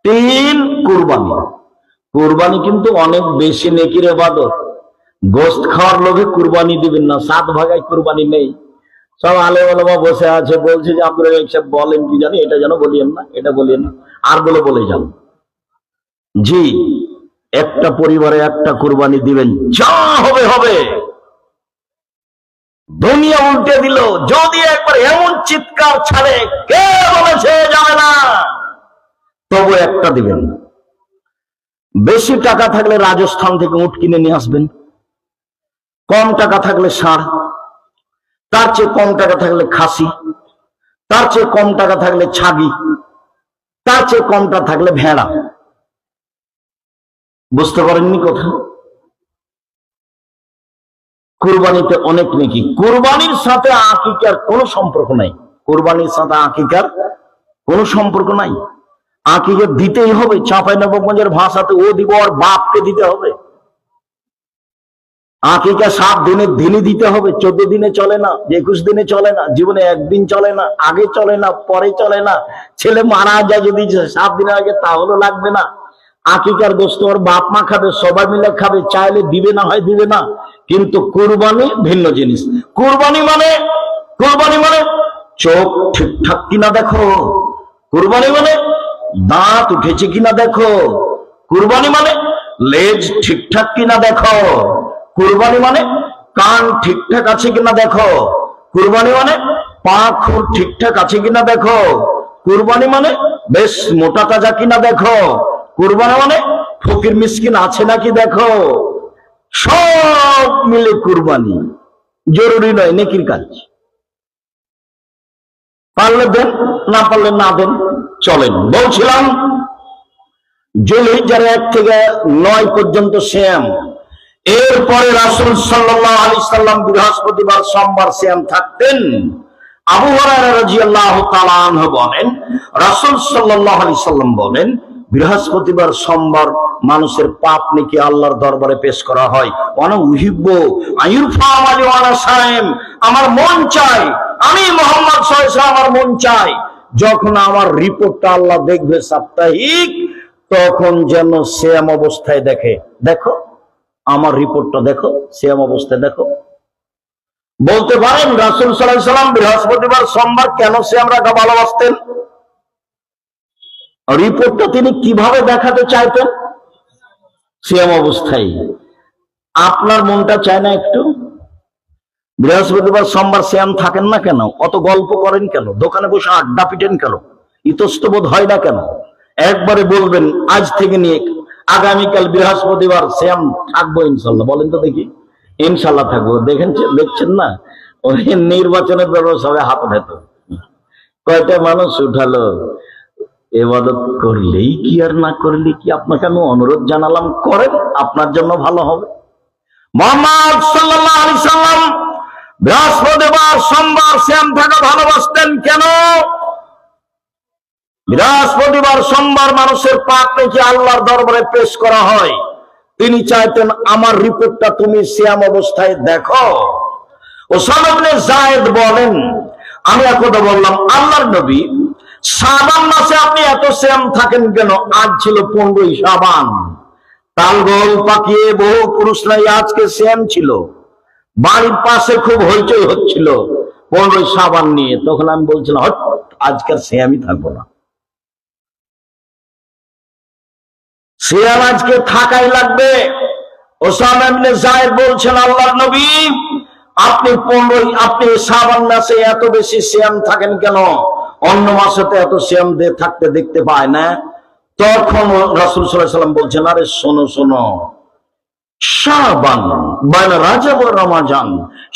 3, কুরবানি। কুরবানি কিন্তু অনেক বেশি নেকির ইবাদত। গোশত খাওয়ার লোভে কুরবানি দিবেন না, 7 ভাগায় কুরবানি নেই। সব আলেম ওলামা বসে আছে, বলছে যে আপনারা এইসব বলেন কি জানি, এটা যেন বলিয়েন না, এটা বলিয়েন না, আর বলে যান। জি, একটা পরিবারে একটা কুরবানি দিবেন, যা হবে হবে। দুনিয়া উল্টে দিল, যদি একবার এমন চিৎকার ছাড়ে, কে বলেছে যাবে না, তবু একটা দিবেন। বেশি টাকা থাকলে রাজস্থান থেকে উট কিনে নিয়ে আসবেন, কম টাকা থাকলে ষাঁড়, তার চেয়ে কম টাকা থাকলে খাসি, তার চেয়ে কম টাকা থাকলে ছাগি, তার চেয়ে কমটা থাকলে ভেড়া। বুঝতে পারেননি কথা? কুরবানিতে অনেক নেকি। কুরবানির সাথে আকিকার কোনো সম্পর্ক নাই, কুরবানির সাথে আকিকার কোনো সম্পর্ক নাই। আকিকা দিতেই হবে, চাঁপাইনবাবগঞ্জের ভাষাতে ও দিব, আর বাপকে দিতে হবে। আকিকা 7 দিনের দিনই দিতে হবে, 14 দিনে চলে না, 21 দিনে চলে না, জীবনে একদিন চলে না, আগে চলে না, পরে চলে না। ছেলে মারা যায় যদি 7 দিনের আগে, তাহলে লাগবে না। আকিকার গোশত ওর বাপ মা খাবে, সবাই মিলে খাবে, চাইলে দিবে, না হয় দিবে না। কিন্তু কুরবানি ভিন্ন জিনিস। কুরবানি মানে চোখ ঠিকঠাক কিনা দেখো, কুরবানি মানে দাঁত উঠেছে কিনা দেখো, কুরবানি মানে লেজ ঠিকঠাক কিনা দেখো, কুরবানি মানে কান ঠিকঠাক আছে কিনা দেখো, কুরবানি মানে পা খুর ঠিকঠাক আছে কিনা দেখো, কুরবানি মানে বেশ মোটা তাজা কিনা দেখো, কুরবানি মানে ফকির মিসকিন আছে নাকি দেখো, সব মিলে কুরবানি, জরুরি নয় নেকির কাজ। পারলে দেন, না পারলে না দেন, চলেন। বলছিলাম যুলহিজ্জার 1 থেকে 9 পর্যন্ত সিয়াম। এরপরে রাসূল সাল্লাল্লাহু আলাইহি সাল্লাম বৃহস্পতিবার সোমবার সিয়াম থাকতেন। আবু হুরায়রা রাদিয়াল্লাহু তাআলা আনহু বলেন, রাসূল সাল্লাল্লাহু আলাইহি সাল্লাম বলেন, বৃহস্পতিবার সোমবার মানুষের পাপ নাকি আল্লাহর দরবারে পেশ করা হয়। ওয়ানা উহিব্বু আইরফা আমালি ওয়ানা সায়েম, আমার মন চায়, আমি মুহাম্মদ সাল্লাল্লাহু আলাইহি ওয়াসাল্লাম, আমার মন চায় যখন আমার রিপোর্টটা আল্লাহ দেখবে সাপ্তাহিক, তখন যেন সিয়াম অবস্থায় দেখে। দেখো আমার রিপোর্টটা দেখো, সিয়াম অবস্থায় দেখো। বলতে পারেন রাসূল সাল্লাল্লাহু আলাইহি ওয়াসাল্লাম বৃহস্পতিবার সোমবার কেন সিয়াম রাখা ভালোবাসতেন? রিপোর্টটা তিনি কিভাবে দেখাতে চাইতেন? সিয়াম অবস্থায়। আপনার মনটা চায় না একটু? বৃহস্পতিবার সোমবার সিয়াম থাকেন না কেন? অত গল্প করেন কেন? দোকানে বসে আড্ডা পিটেন কেন? ইতস্তবোধ হয় না কেন? একবারে বলবেন আজ থেকে নিয়ে আগামীকাল বৃহস্পতিবার সিয়াম থাকবো ইনশাল্লাহ। বলেন তো দেখি। ইনশাল্লাহ থাকবো। দেখছেন না ওই নির্বাচনের ব্যবস্থা হবে হাত ভেত, কয়টা মানুষ উঠালো। ইবাদত করলেই কি আর না করলে কি, আপনাকে আমি অনুরোধ জানালাম করেন, আপনার জন্য ভালো হবে। মুহাম্মদ সাল্লাল্লাহু আলাইহি সাল্লাম বৃহস্পতিবার সোমবার সিয়াম থাকা ভালোবাসতেন কেন? বৃহস্পতিবার সোমবার মানুষের পাপ নাকি আল্লাহর দরবারে পেশ করা হয়। তিনি চাইতেন আমার রিপোর্টটা তুমি সিয়াম অবস্থায় দেখো। উসামা ইবনে যায়েদ বলেন, আমি একদা বললাম, আল্লাহর নবী, শাবান মাসে আপনি এত সিয়াম থাকেন কেন? আজ ছিল 15ই শাবান, তালগোল পাকিয়ে বহু পুরুষরাই আজকে সিয়াম ছিল, বাড়ির পাশে খুব হইচই হচ্ছিল 15ই শাবান নিয়ে। তখন আমি বলছিলাম আজকের সিয়ামই থাকবো না, সিয়াম আজকে থাকাই লাগবে। উসামা ইবনে যায়েদ বলছেন, আল্লাহর নবী, আপনি শাবান মাসে এত বেশি সিয়াম থাকেন কেন? অন্য মাসে তো এত সিয়াম থাকতে দেখতে পায় না। তখন রাসূল সাল্লাল্লাহু আলাইহি সাল্লাম বলছেন, আরে শোনো শোনো, শাবান বাইনা রজব ও রমজান,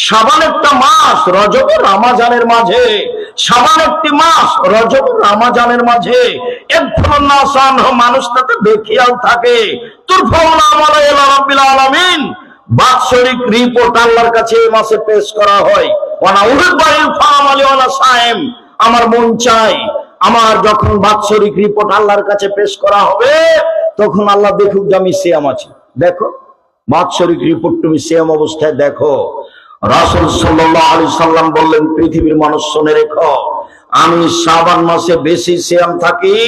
শাবান একটা মাস, রজব ও রমজানের মাঝে, শাবান একটি মাস, রজব ও রমজানের মাঝে মানুষ তাতে দেখিয়াও থাকে। তুরফাউনা আমালা ইলা রাব্বিল আলামিন, বাৎসরিক রিপোর্ট আল্লাহর কাছে এই মাসে পেশ করা হয়। ওয়ানা উহিব্বু ইরফা আমালি ওয়ানা সায়েম, আমার মন চাই আমার যখন বাৎসরিক রিপোর্ট আল্লাহর কাছে পেশ করা হবে, তখন আল্লাহ দেখুক যে আমি সিয়াম আছি। দেখো বাৎসরিক রিপোর্ট তুমি সিয়াম অবস্থায় দেখো। রাসূল সাল্লাল্লাহু আলাইহি সাল্লাম বললেন, পৃথিবীর মানুষ শুনে রেখো, আমি শাবান মাসে বেশি সিয়াম থাকি,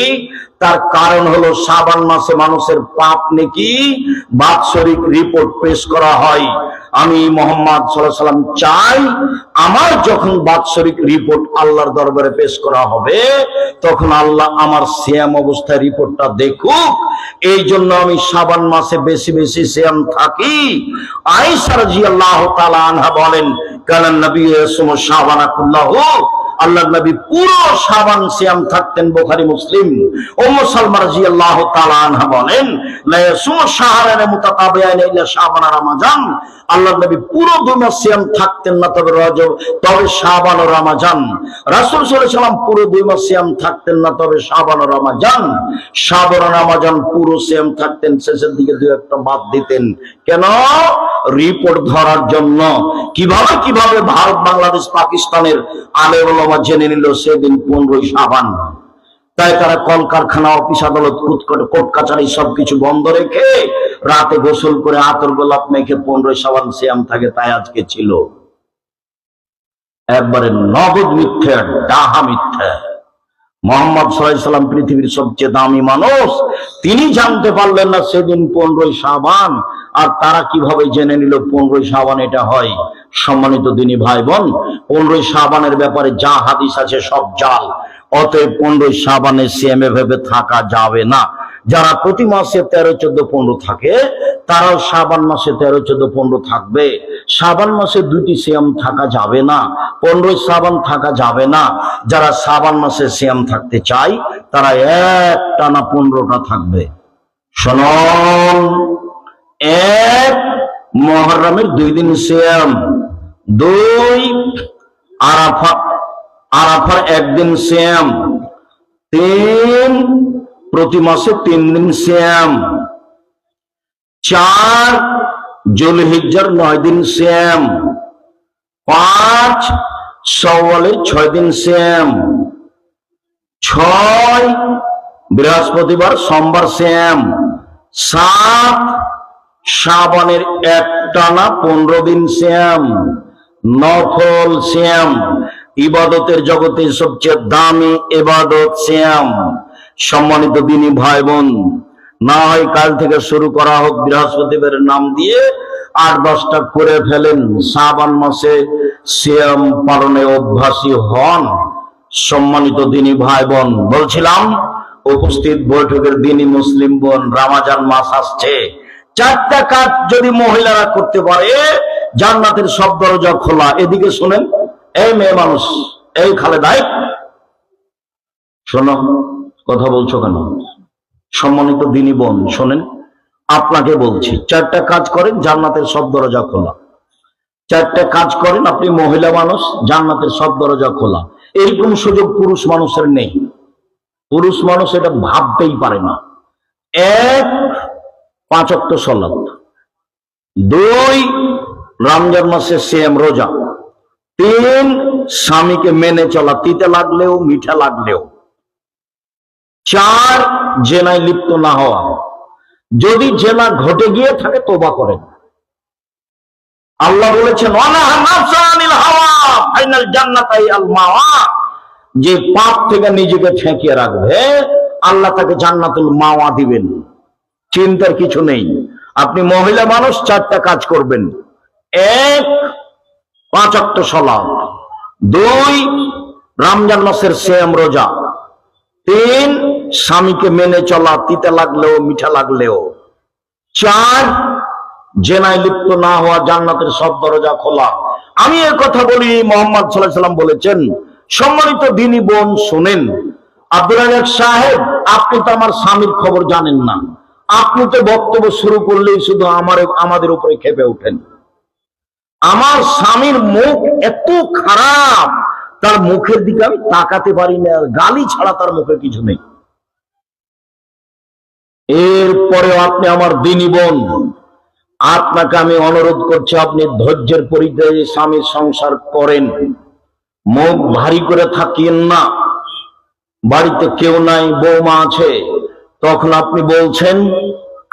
তার কারণ হলো শাবান মাসে মানুষের পাপ নেকি বাৎসরিক রিপোর্ট পেশ করা হয়। আমি মুহাম্মদ সাল্লাল্লাহু আলাইহি সাল্লাম চাই আমার যখন বাৎসরিক রিপোর্ট আল্লাহর দরবারে পেশ করা হবে, তখন আল্লাহ আমার সিয়াম অবস্থায় রিপোর্টটা দেখুক। এই জন্য আমি শাবান মাসে বেশি বেশি সিয়াম থাকি। আয়েশা রাদিয়াল্লাহু তাআলা আনহা বলেন, কানান নবী ইয়াসুমু শাবানা কুল্লাহু, আল্লাহর নবী পুরো শাবান সিয়াম থাকতেন। বুখারী মুসলিম। উম্মু সালমা রাদিয়াল্লাহু তাআলা আনহা বলেন, লা ইয়াসুমু শাহরান মুতাতাবিআইন ইল্লা শাবান আর রমজান, আল্লাহর নবী পুরো 2 মাস সিয়াম থাকতেন না, তবে শাবান ও রমজান। রাসূল সাল্লাল্লাহু আলাইহি ওয়াসাল্লাম পুরো 2 মাস সিয়াম থাকতেন না, তবে শাবান ও রমজান। শাবান ও রমজান পুরো সিয়াম থাকতেন, শেষের দিকে 2-1টা বাদ দিতেন। কেন? রিপোর্ট ধরার জন্য। কিভাবে ভারত, বাংলাদেশ, পাকিস্তানের আলেম ওলামা জেনে নিল সেদিন 15ই শাবান। তাই তারা কলকারখানা, অফিস আদালত, কোর্ট কাছারি সবকিছু বন্ধ রেখে রাতে গোসল করে আতর গোলাপ মেখে 15ই শাবান সিয়াম থাকে। তাই আজকে ছিল। একবারে নগদ মিথ্যা, ডাহা মিথ্যা। মুহাম্মদ সাল্লাল্লাহু আলাইহি সাল্লাম পৃথিবীর সবচেয়ে দামি মানুষ, তিনি জানতে পারলেন না সেদিন 15ই শাবান, আর তারা কিভাবে জেনে নিল 15ই শাবান এটা হয়? সম্মানিত দিনী ভাই বোন, 15ই শাবানের ব্যাপারে যা হাদিস আছে সব জাল। অতএব 15ই শাবানে সিয়ামে ভেবে থাকা যাবে না। যারা প্রতি মাসে 13, 14, 15 থাকে, তারাও শাবান মাসে 13, 14, 15 থাকবে। শাবান মাসে 2টি সিয়াম থাকা যাবে না, 15ই শাবান থাকা যাবে না। যারা শাবান মাসে সিয়াম থাকতে চায়, তারা একটানা 15টা থাকবে। শুনুন, এক, মুহররমের 2 দিন সিয়াম, 2, আরাফার 1 দিন সিয়াম, 3, প্রতি মাসে 3 দিন সিয়াম, 4, যুলহিজ্জার 9 দিন সিয়াম, 5, শাওয়ালের 6 দিন সিয়াম, 6, বৃহস্পতিবার সোমবার সিয়াম, 7, শাবানের একটানা 15 দিন সিয়াম, নফল সিয়াম, ইবাদতের জগতে সবচেয়ে দামি ইবাদত সিয়াম। সম্মানিত দিনী ভাই বোন, না হয় কাল থেকে শুরু করা হোক বৃহস্পতিবারের নাম দিয়ে, 8-10টা করে ফেলেন, শাবান মাসে সিয়াম পালনে অভ্যাসী হন। সম্মানিত দিনী ভাই বোন, বলছিলাম উপস্থিত বৈঠকের দিনী মুসলিম বোন, রমজান মাস আসছে, 4টা কাজ যদি মহিলারা করতে পারে, জান্নাতের সব দরজা খোলা। এদিকে শুনেন, এই মেয়ে মানুষ, এই খালেদাই, শোনো, কথা বলছো কেন? সম্মানিত দিনী বোন শোনেন, আপনাকে বলছি, 4টা কাজ করেন, জান্নাতের সব দরজা খোলা। 4টা কাজ করেন, আপনি মহিলা মানুষ, জান্নাতের সব দরজা খোলা। এইরকম সুযোগ পুরুষ মানুষের নেই। পুরুষ মানুষ এটা ভাবতেই পারে না। 1, 5 ওয়াক্ত সালাত, 2, রমজান মাসে সিয়াম রোজা, 3, স্বামীকে মেনে চলা, তিতে লাগলেও মিঠা লাগলেও, 4, জেনায় লিপ্ত না হওয়া। যদি জেনা ঘটে গিয়ে থাকে তওবা করেন। আল্লাহ বলেছেন, ওয়ানাহা নাফসা আনিল হাওয়া ফাইনাল জান্নাতাই আল মাওয়া, যে পাপ থেকে নিজেকে ঠেকিয়ে রাখবে, আল্লাহ তাকে জান্নাতুল মাওয়া দিবেন। চিন্তার কিছু নেই। আপনি মহিলা মানুষ, 4টা কাজ করবেন। 1, 5 ওয়াক্ত সালাত, 2, রমজান মাসের সিয়াম রোজা, 3, স্বামীকে মেনে চলা, তিতে লাগলেও মিঠা লাগলেও, 4, জেনায় লিপ্ত না হওয়া, জান্নাতের সব দরজা খোলা। আমি এর কথা বলি, মুহাম্মদ সাল্লাল্লাহু আলাইহি ওয়াসাল্লাম বলেছেন। সম্মানিত দিনী বোন শোনেন, আব্দুল রাজ্জাক সাহেব, আপনি তো আমার স্বামীর খবর জানেন না। আপনি তো বক্তব্য শুরু করলেই শুধু আমাদের উপরে খেপে ওঠেন। আমার স্বামীর মুখ এত খারাপ, তার মুখের দিকে আমি তাকাতে পারি না, গালি ছাড়া তার মুখে কিছু নেই। এরপরেও আপনি আমার দিনী বোন, আপনাকে আমি অনুরোধ করছি, আপনি ধৈর্যের পরিচয়ে স্বামীর সংসার করেন। মুখ ভারী করে থাকিয়েন না। বাড়িতে কেউ নাই, বৌমা আছে, তখন আপনি বলছেন,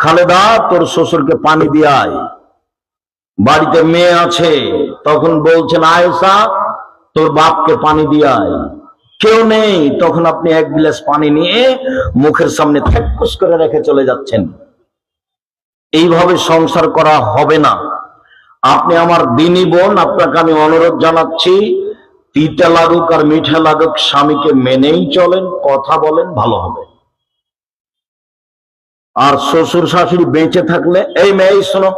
খালেদা তোর শ্বশুরকে পানি দিয়ে আয়। বাড়িতে মেয়ে আছে, তখন বলছেন, আয়েশা তোর বাপকে পানি দিয়ে আয়। কেউ নেই, তখন আপনি 1 গ্লাস পানি নিয়ে মুখের সামনে ফ্যাক্কুস করে রেখে চলে যাচ্ছেন। এইভাবে সংসার করা হবে না। আপনি আমার দিনী বোন, আপনাকে আমি অনুরোধ জানাচ্ছি, তিতা লাগুক আর মিঠা লাগুক, স্বামীকে মেনেই চলেন, কথা বলেন, ভালো হবে। আর শ্বশুর শাশুড়ি বেঁচে থাকলে, এই মেয়ে শোনো,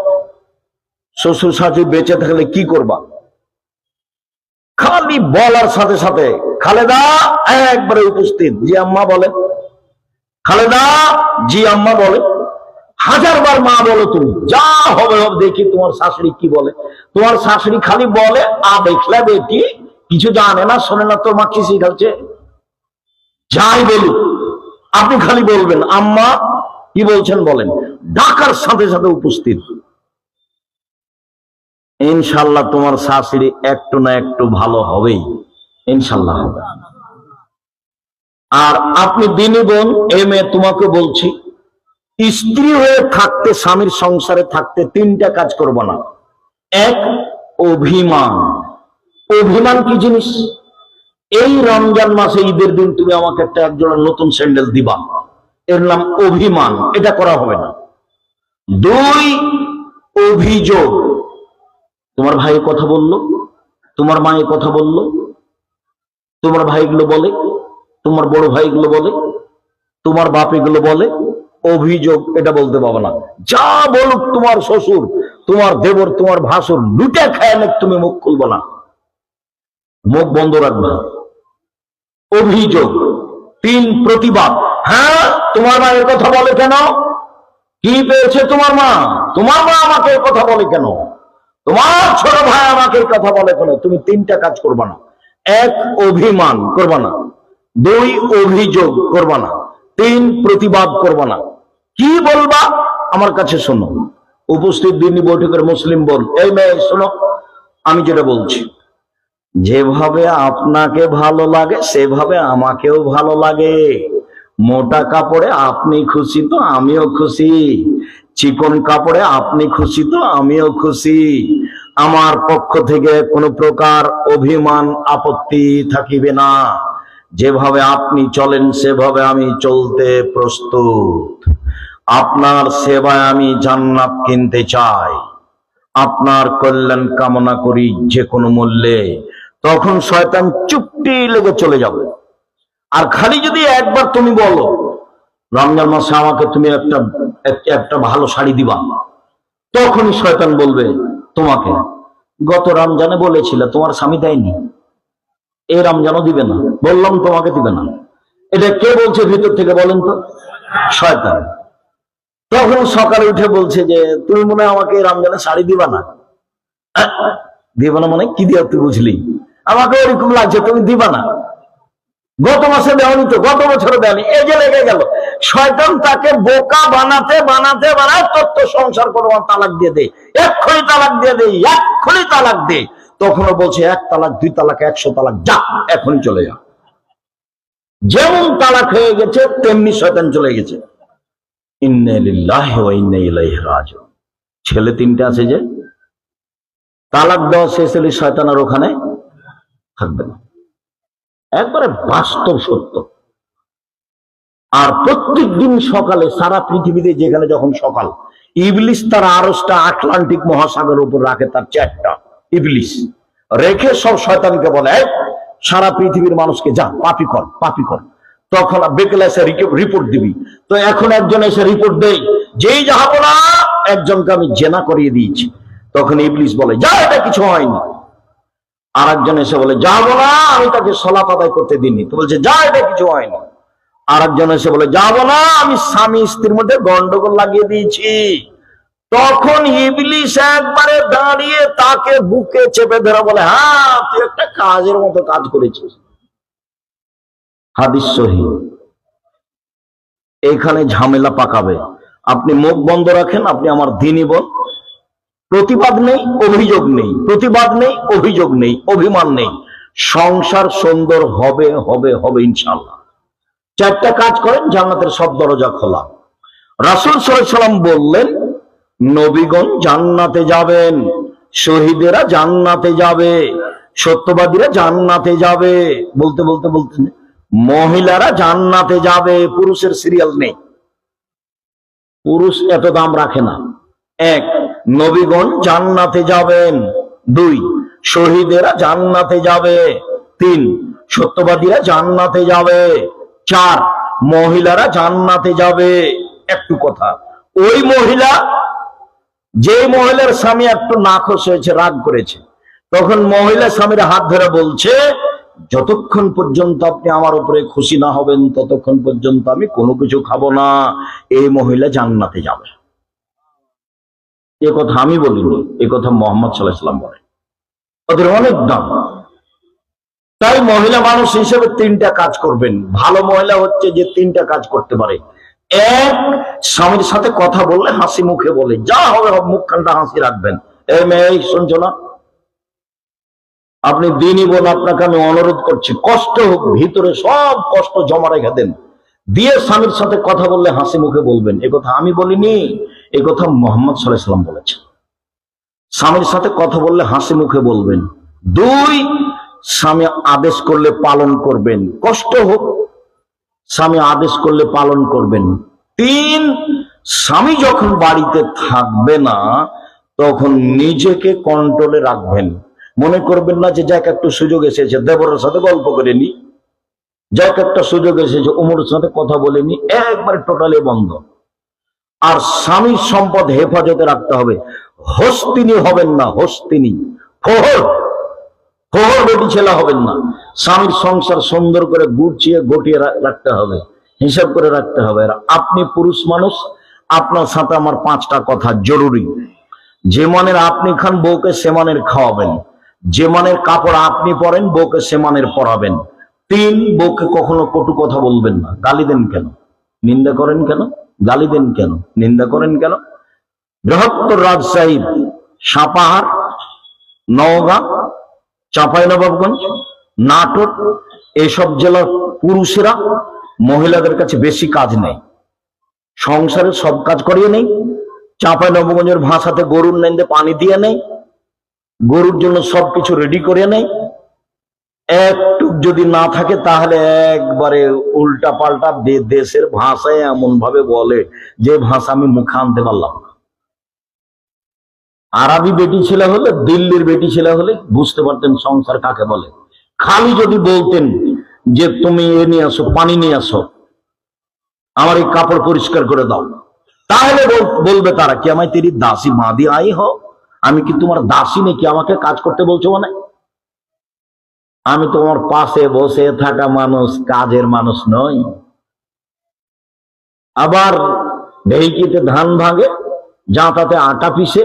শ্বশুর শাশুড়ি বেঁচে থাকলে কি করবা? খালি বলার সাথে সাথে খালেদা একবারে উপস্থিত, জি আম্মা বলে, খালেদা জি আম্মা বলে, 1000 বার মা বলো, তুমি যা হবে হবে, দেখি তোমার শাশুড়ি কি বলে। তোমার শাশুড়ি খালি বলে, আ দেখলে বেটি কিছু জানে না, শোনে না, তোর মা কি শিখাচ্ছে। যাই বলুক, আপনি খালি বলবেন, আম্মা কি বলছেন বলেন, ডাকার সাথে সাথে উপস্থিত। ইনশাল্লাহ তোমার শাশুড়ি একটু না একটু ভালো হবেই, ইনশাল্লাহ হবে। আর আপনি দিনী বোন, এই মেয়ে তোমাকে বলছি, স্ত্রী হয়ে থাকতে, স্বামীর সংসারে থাকতে 3টা কাজ করব না। 1, অভিমান। অভিমান কি জিনিস? এই রমজান মাসে ঈদের দিন তুমি আমাকে একটা একজোড়া নতুন স্যান্ডেল দিবা, এর নাম অভিমান, এটা করা হবে না। 2, অভিযোগ। তোমার ভাই কথা বললো, তোমার মা কথা বললো, তোমার ভাইগুলো বলে, তোমার বড় ভাইগুলো বলে, তোমার বাপ এগুলো বলে, অভিযোগ, এটা বলতে পারবে না। যা বলুক তোমার শ্বশুর, তোমার দেবর, তোমার ভাসুর, লুটে খায় না, তুমি মুখ খুলবো না, মুখ বন্ধ রাখবে। অভিযোগ। 3, প্রতিবাদ। হ্যাঁ, তোমার মায়ের কথা বলে কেন? কি পেয়েছে তোমার মা? তোমার মা আমাকে এই কথা বলে কেন? তোমার ছোট ভাই আমাকে এই কথা বলে কেন? তুমি তিনটা কাজ করবা না। এক, অভিমান করবা না। দুই, অভিযোগ করবা না। তিন, প্রতিবাদ করবা না। কি বলবা? আমার কাছে শোনো। উপস্থিত দিনী বৈঠকের মুসলিম বোন, এই মেয়ে শোনো, আমি যেটা বলছি, যেভাবে আপনাকে ভালো লাগে সেভাবে আমাকেও ভালো লাগে। মোটা কাপড়ে আপনি খুশি তো আমিও খুশি, চিকন কাপড়ে আপনি খুশি তো আমিও খুশি। আমার পক্ষ থেকে কোনো প্রকার অভিমান আপত্তি থাকিবে না। যেভাবে আপনি চলেন সেভাবে আমি চলতে প্রস্তুত। আপনার সেবায় আমি জান্নাত কিনতে চাই, আপনার কল্যাণ কামনা করি যে কোনো মূল্যে। তখন শয়তান চুপটি লেগে চলে যাবে। আর খালি যদি একবার তুমি বলো, রমজান মাসে আমাকে তুমি একটা ভালো শাড়ি দিবা, তখনই শয়তান বলবে তোমাকে, গত রমজানে বলেছিলে তোমার স্বামী দেয়নি, এই রমজানও দিবে না, বললাম তোমাকে দিবে না। এটা কে বলছে ভিতর থেকে বলেন তো? শয়তান। তখন সকালে উঠে বলছে যে তুমি মনে হয় আমাকে রমজানে শাড়ি দিবা না। দিবা না মানে কি দিয়া তুই বুঝলি? আমাকে ওরকম লাগছে তুমি দিবা না। গত মাসে দেওয়ানি তো, গত বছরে দেওয়ানি, এই যে লেগে গেল। শয়তান তাকে বোকা বানাতে বানাতে বানায় তত্ত্ব সংসার করবো, তালাক দিয়ে দে, এক্ষুনি তালাক দিয়ে দে, এক্ষুনি তালাক দে। তখনও বলছে 1 তালাক 2 তালাক 100 তালাক, যা এখনই চলে যা। যেমন তালাক হয়ে গেছে তেমনি শয়তান চলে গেছে। ইন্না লিল্লাহি ওয়া ইন্না ইলাইহি রাজিউন। ছেলে 3টে আছে, যে তালাক দেওয়া শেষ হলে শয়তান আর ওখানে থাকবে না। একবারে বাস্তব সত্য। আর প্রত্যেক দিন সকালে সারা পৃথিবীতে যেখানে যখন সকাল, ইবলিস তার আরশটা আটলান্টিক মহাসাগরের উপর রাখে, তার 4টা ইবলিস রেখে সব শয়তানকে বলে সারা পৃথিবীর মানুষকে যা পাপী কর, পাপী কর। তখন বিকেলে এসে রিপোর্ট দিবি। তো এখন একজন এসে রিপোর্ট দেয়, যেই যাবো না একজনকে আমি জেনা করিয়ে দিয়েছি। তখন ইবলিস বলে যা, এটা কিছু হয়নি। আর একজন এসে বলে যাবো না, আমি তাকে সলাত আদায় করতে দিইনি। তো বলছে যা, এটা কিছু হয়নি। আর একজন এসে বলে যাবো না, আমি স্বামী স্ত্রীর মধ্যে গন্ডগোল লাগিয়ে দিয়েছি। তখন ইবলিস একবারে দাঁড়িয়ে তাকে বুকে চেপে ধরে বলে হ্যাঁ, তুই একটা কাজের মতো কাজ করেছিস। হাদিস সহিহ। এখানে ঝামেলা পাকাবে। আপনি মুখ বন্ধ রাখেন, আপনি আমার দ্বীনি বোন। প্রতিবাদ নেই, অভিযোগ নেই, প্রতিবাদ নেই, অভিযোগ নেই, অভিমান নেই। সংসার সুন্দর হবে হবে হবে ইনশাআল্লাহ। 4টা কাজ করেন, জান্নাতের সব দরজা খোলা। রাসূল সাল্লাল্লাহু আলাইহি ওয়াসাল্লাম বললেন, নবীগণ জান্নাতে যাবেন, শহীদেরা জান্নাতে যাবে, সত্যবাদীরা জান্নাতে যাবে, বলতে বলতে বলতে মহিলারা জান্নাতে যাবে। পুরুষের সিরিয়াল নেই, পুরুষ এত দাম রাখে না। 1, নবীগণ জান্নাতে যাবেন। 2, শহীদেরা জান্নাতে যাবে। 3, সত্যবাদীরা জান্নাতে যাবে। 4, মহিলারা জান্নাতে যাবে। একটু কথা, ওই মহিলা, যে মহিলার স্বামী একটু নাখোশ হয়েছে, রাগ করেছে, তখন মহিলা স্বামীর হাত ধরে বলছে যতক্ষণ পর্যন্ত আপনি আমার উপরে খুশি না হবেন ততক্ষণ পর্যন্ত আমি কোনো কিছু খাবো না। এই মহিলা জান্নাতে যাবে। এ কথা আমি বলিনি, এ কথা মুহাম্মদ সাল্লাল্লাহু আলাইহি ওয়াসাল্লাম বলে। ওদের অনেক দাম। তাই মহিলা মানুষ হিসেবে 3টা কাজ করবেন। ভালো মহিলা হচ্ছে যে 3টা কাজ করতে পারে। 1, স্বামীর সাথে কথা বললে হাসি মুখে বলে, যা হবে মুখখানটা হাসি রাখবেন। এই মেয়ে শুনছো না? আপনি দিনই বোন, আপনাকে আমি অনুরোধ করছি, কষ্ট হোক, ভিতরে সব কষ্ট জমা রেখে দেন, দিয়ে স্বামীর সাথে কথা বললে হাসি মুখে বলবেন। এ কথা আমি বলিনি, এ কথা মুহাম্মদ সাল্লাল্লাহু আলাইহি ওয়াসাল্লাম বলেছেন। স্বামীর সাথে কথা বললে হাসি মুখে বলবেন। 2, স্বামী আদেশ করলে পালন করবেন, কষ্ট হোক, স্বামী আদেশ করলে পালন করবেন। 3, স্বামী যখন বাড়িতে থাকবে না তখন নিজেকে কন্ট্রোলে রাখবেন। মনে করবেন না যে যাক একটু সুযোগ এসেছে দেবরের সাথে গল্প করে নি, যাক একটা সুযোগ এসেছে ওমরের সাথে কথা বলে নি, একবারে টোটালি বন্ধ। আর স্বামীর সম্পদ হেফাজতে রাখতে হবে। হস্তিনী হবেন না, হস্তিনী, ফোহর বেটি ছেলে হবেন না। স্বামীর সংসার সুন্দর করে গুছিয়ে গটিয়ে রাখতে হবে, হিসাব করে রাখতে হবে। আর আপনি পুরুষ মানুষ, আপনার সাথে আমার 5টা কথা জরুরি। যে মানের আপনি খান বউকে সে মানের খাওয়াবেন, যে মানের কাপড় আপনি পরেন বউকে সে মানের পরাবেন। 3, বউকে কখনো কটু কথা বলবেন না। গালি দেন কেন? নিন্দা করেন কেন? গালি দেন কেন? নিন্দা করেন কেন? বৃহত্তর রাজশাহী, সাপাহার, নওগাঁ, চাঁপাইনবাবগঞ্জ, নাটোর এইসব জেলার পুরুষেরা মহিলাদের কাছে বেশি কাজ নেই, সংসারের সব কাজ করিয়ে নেই। চাঁপাইনবাবগঞ্জের ভাষাতে গরুর নেন্দে পানি দিয়ে নেই, গরুর জন্য সবকিছু রেডি করে নেই। একটু যদি না থাকে তাহলে একবারে উল্টা পাল্টা দেশের ভাষায় এমন ভাবে বলে যে ভাষা আমি মুখে আনতে পারলাম না। আরবি বেটি ছেলে হলে, দিল্লির বেটি ছেলে হলে বুঝতে পারতেন সংসার কাকে বলে। খালি যদি বলতেন যে তুমি এ নিয়ে আসো, পানি নিয়ে আসো, আমার এই কাপড় পরিষ্কার করে দাও, তাহলে বলবে তারা কি আমায় তেরি দাসী বাঁধি আই হও, আমি কি তোমার দাসী নাকি আমাকে কাজ করতে বলছো? মানে আমি তোমার পাশে বসে থাকা মানুষ, কাজের মানুষ নই। আবার ঢেঁকিতে ধান ভাঙে, জাঁতাতে আটা পিষে,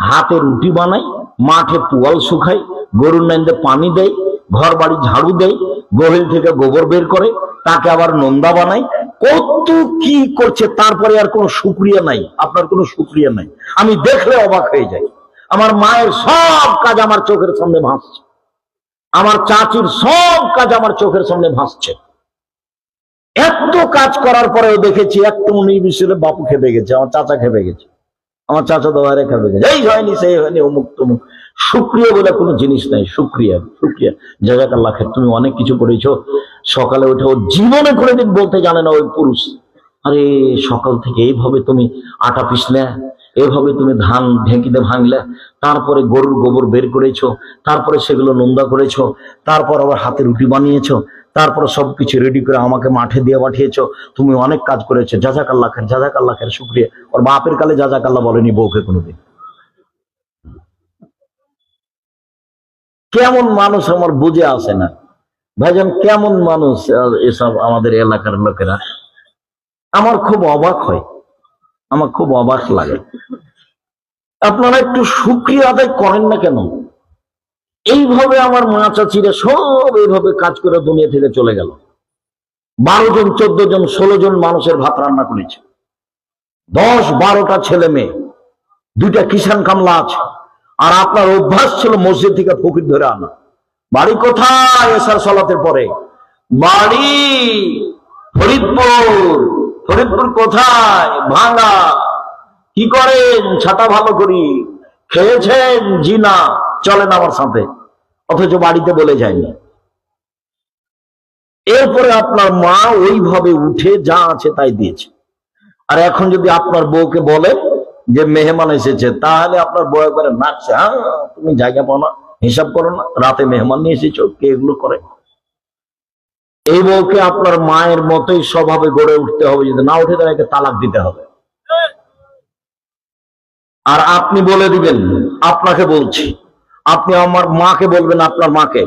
হাতে রুটি বানাই, মাঠে পুয়াল শুকাই, গরুর নাইন্দে পানি দেয়, ঘর বাড়ি ঝাড়ু দেয়, গোহিল থেকে গোবর বের করে, তাকে আবার নোন্দা বানাই, কত কি করছে। তারপরে আর কোনো শুকরিয়া নাই, আপনার কোনো শুকরিয়া নাই। আমি দেখলে অবাক হয়ে যাই। আমার মায়ের সব কাজ আমার চোখের সামনে ভাসছে, আমার চাচির সব কাজ আমার চোখের সামনে ভাসছে। এত কাজ করার পরেও দেখেছি একটু নির্বিশেষে বাপু খেপে গেছে, আমার চাচা খেপে গেছে, আমার চাচা দোয়ারে খেপে গেছে, এই হয়নি সেই হয়নি অমুক তমুক। শুক্রিয়া বলে কোনো জিনিস নাই। শুক্রিয়া শুক্রিয়া জাযাকাল্লাহ খায়ের, তুমি অনেক কিছু করেছো। সকালে উঠে ও জীবনে কোনোদিন বলতে জানে না ওই পুরুষ, আরে সকাল থেকে এইভাবে তুমি আটা পিসলে, এইভাবে তুমি ধান ঢেঁকিতে ভাঙলে, তারপরে গরুর গোবর বের করেছো, তারপরে সেগুলো নোন্দা করেছো, তারপর আবার হাতে রুটি বানিয়েছো, তারপরে সবকিছু রেডি করে আমাকে মাঠে দিয়ে পাঠিয়েছো, তুমি অনেক কাজ করেছো, জাযাকাল্লাহ খায়ের, জাযাকাল্লাহ খায়ের, শুক্রিয়া। ওর বাপের কালে জাযাকাল্লাহ বলেনি বউকে কোনোদিন। কেমন মানুষ আমার বুঝে আসে না ভাইজান, কেমন মানুষ এসব আমাদের এলাকার লোকেরা। আমার খুব অবাক হয়, আমার খুব অবাক লাগে। আপনারা একটু শুকরিয়া আদায় করেন না কেন? এইভাবে আমার মা চাচিরা সব এইভাবে কাজ করে দুনিয়া থেকে চলে গেল। 12 জন 14 জন 16 জন মানুষের ভাত রান্না করেছে, 10-12টা ছেলে মেয়ে, 2টা কিষান কামলা আছে। আর আপনার অভ্যাস ছিল মসজিদ থেকে ফকির ধরে আনা। বাড়ি কোথায়? এশার সালাতের পরে বাড়ি ফরিদপুর। ফরিদপুর কোথায়? ভাঙ্গা। কি করেন? ছাতা ভালো করি। খেয়েছেন? জি না। চলেন আমার সাথে। অথচ বাড়িতে বলে যায়নি। এরপরে আপনার মা ওইভাবে উঠে যা আছে তাই দিয়েছে। আর এখন যদি আপনার বউকে বলেন যে মেহমান এসেছে, তাহলে আপনার বউ একবারে নাচছে, হ্যাঁ তুমি জায়গা পাও না, হিসাব করো না, রাতে মেহমান নিয়ে এসেছো, কে এগুলো করে? এই বউকে আপনার মায়ের মতোই স্বভাবে গড়ে উঠতে হবে, যদি না উঠে তাহলে তালাক দিতে হবে। আর আপনি বলে দিবেন, আপনাকে বলছি, আপনি আমার মাকে বলবেন, আপনার মাকে,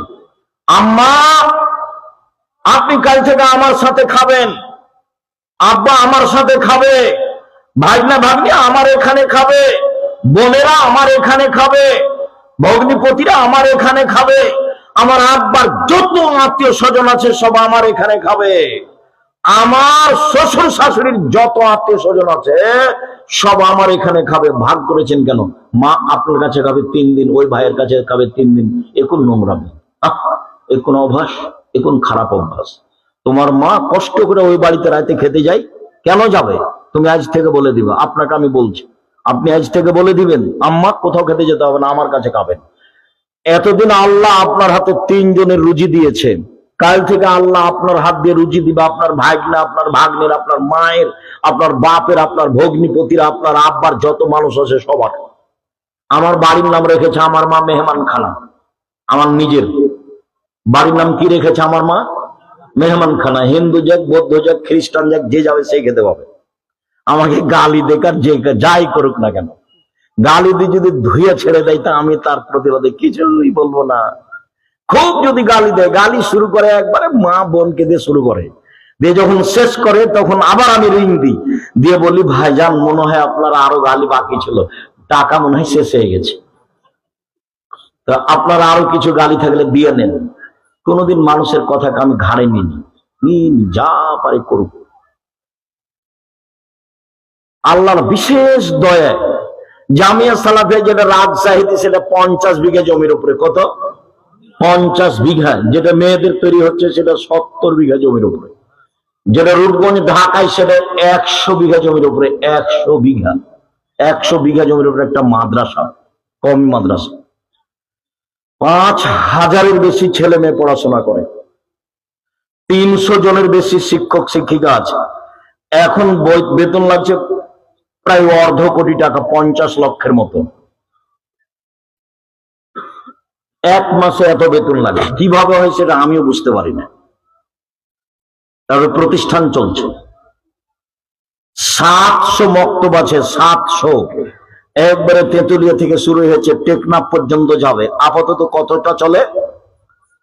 আম্মা আপনি কাল থেকে আমার সাথে খাবেন, আব্বা আমার সাথে খাবে, ভাগনা ভাগ্নি আমার এখানে খাবে, বোনেরা আমার এখানে খাবে, ভগ্নিপতিরা আমার এখানে খাবে, আমার আব্বার যত আত্মীয় স্বজন আছে সব আমার এখানে খাবে, আমার শ্বশুর শাশুড়ির যত আত্মীয় স্বজন আছে সব আমার এখানে খাবে। ভাগ করেছেন কেন? মা আপনার কাছে খাবে 3 দিন, ওই ভাইয়ের কাছে খাবে 3 দিন। এ কোন নোংরামি, এ কোন অভ্যাস, এ কোন খারাপ অভ্যাস। তোমার মা কষ্ট করে ওই বাড়িতে রাতে খেতে যায়, কেন যাবে? তুমি আজ থেকে বলে দিবা, আপনাকে আমি বলছি, আপনি আজ থেকে বলে দিবেন, আম্মা কোথাও খেতে যেতে হবে না, আমার কাছে খাবেন। এতদিন আল্লাহ আপনার হাতে 3 জনের রুজি দিয়েছে, কাল থেকে আল্লাহ আপনার হাত দিয়ে রুজি দিবে, আপনার ভাগনা, আপনার ভাগ্নের, আপনার মায়ের, আপনার বাপের, আপনার ভগ্নিপতিরা, আপনার আব্বার যত মানুষ আছে সবার। আমার বাড়ির নাম রেখেছে আমার মা মেহমান খানা। আমার নিজের বাড়ির নাম কি রেখেছে আমার মা? মেহমান খানা। হিন্দু যাক, বৌদ্ধ যাক, খ্রিস্টান যাক, যে যাবে সেই খেতে পাবে। আমাকে গালি দেখার যে যাই করুক না কেন, গালি দিয়ে যদি ধুয়ে ছেড়ে দেয় তা আমি তার প্রতিবাদে কিছুই বলবো না। খুব যদি গালি দেয়, গালি শুরু করে একবারে মা বোনকে দিয়ে শুরু করে, দিয়ে যখন শেষ করে তখন আবার আমি রিং দিই, দিয়ে বলি ভাইজান মনে হয় আপনার আরো গালি বাকি ছিল, টাকা মনে হয় শেষ হয়ে গেছে, তো আপনারা আরো কিছু গালি থাকলে দিয়ে নেন। কোনোদিন মানুষের কথাকে আমি ঘাড়ে নিই, যা পারে করুক। আল্লাহর বিশেষ দয়া, জামিয়া সালাফিয়া যেটা রাজশাহীতে সেটা 50 বিঘা জমির উপরে, কত 50 বিঘা, যেটা মেয়েদের তৈরি হচ্ছে সেটা 70 বিঘা জমির উপরে, যেটা রূপগঞ্জ ঢাকায় সেটা 100 বিঘা জমির উপরে, 100 বিঘা জমির উপরে একটা মাদ্রাসা, কওমি মাদ্রাসা, 5000-এর বেশি ছেলে মেয়ে পড়াশোনা করে, 300 জনের বেশি শিক্ষক শিক্ষিকা আছে। এখন বেতন লাগছে প্রায় 1.5 কোটি টাকা, 50 লক্ষের মতো। এক মাসে এত বেতন লাগে, কিভাবে হয় সেটা আমিও বুঝতে পারি না। তবে প্রতিষ্ঠান চলছে, 700 মক্তব আছে, 700, একবারে তেঁতুলিয়া থেকে শুরু হয়েছে টেকনাফ পর্যন্ত যাবে। আপাতত কতটা চলে?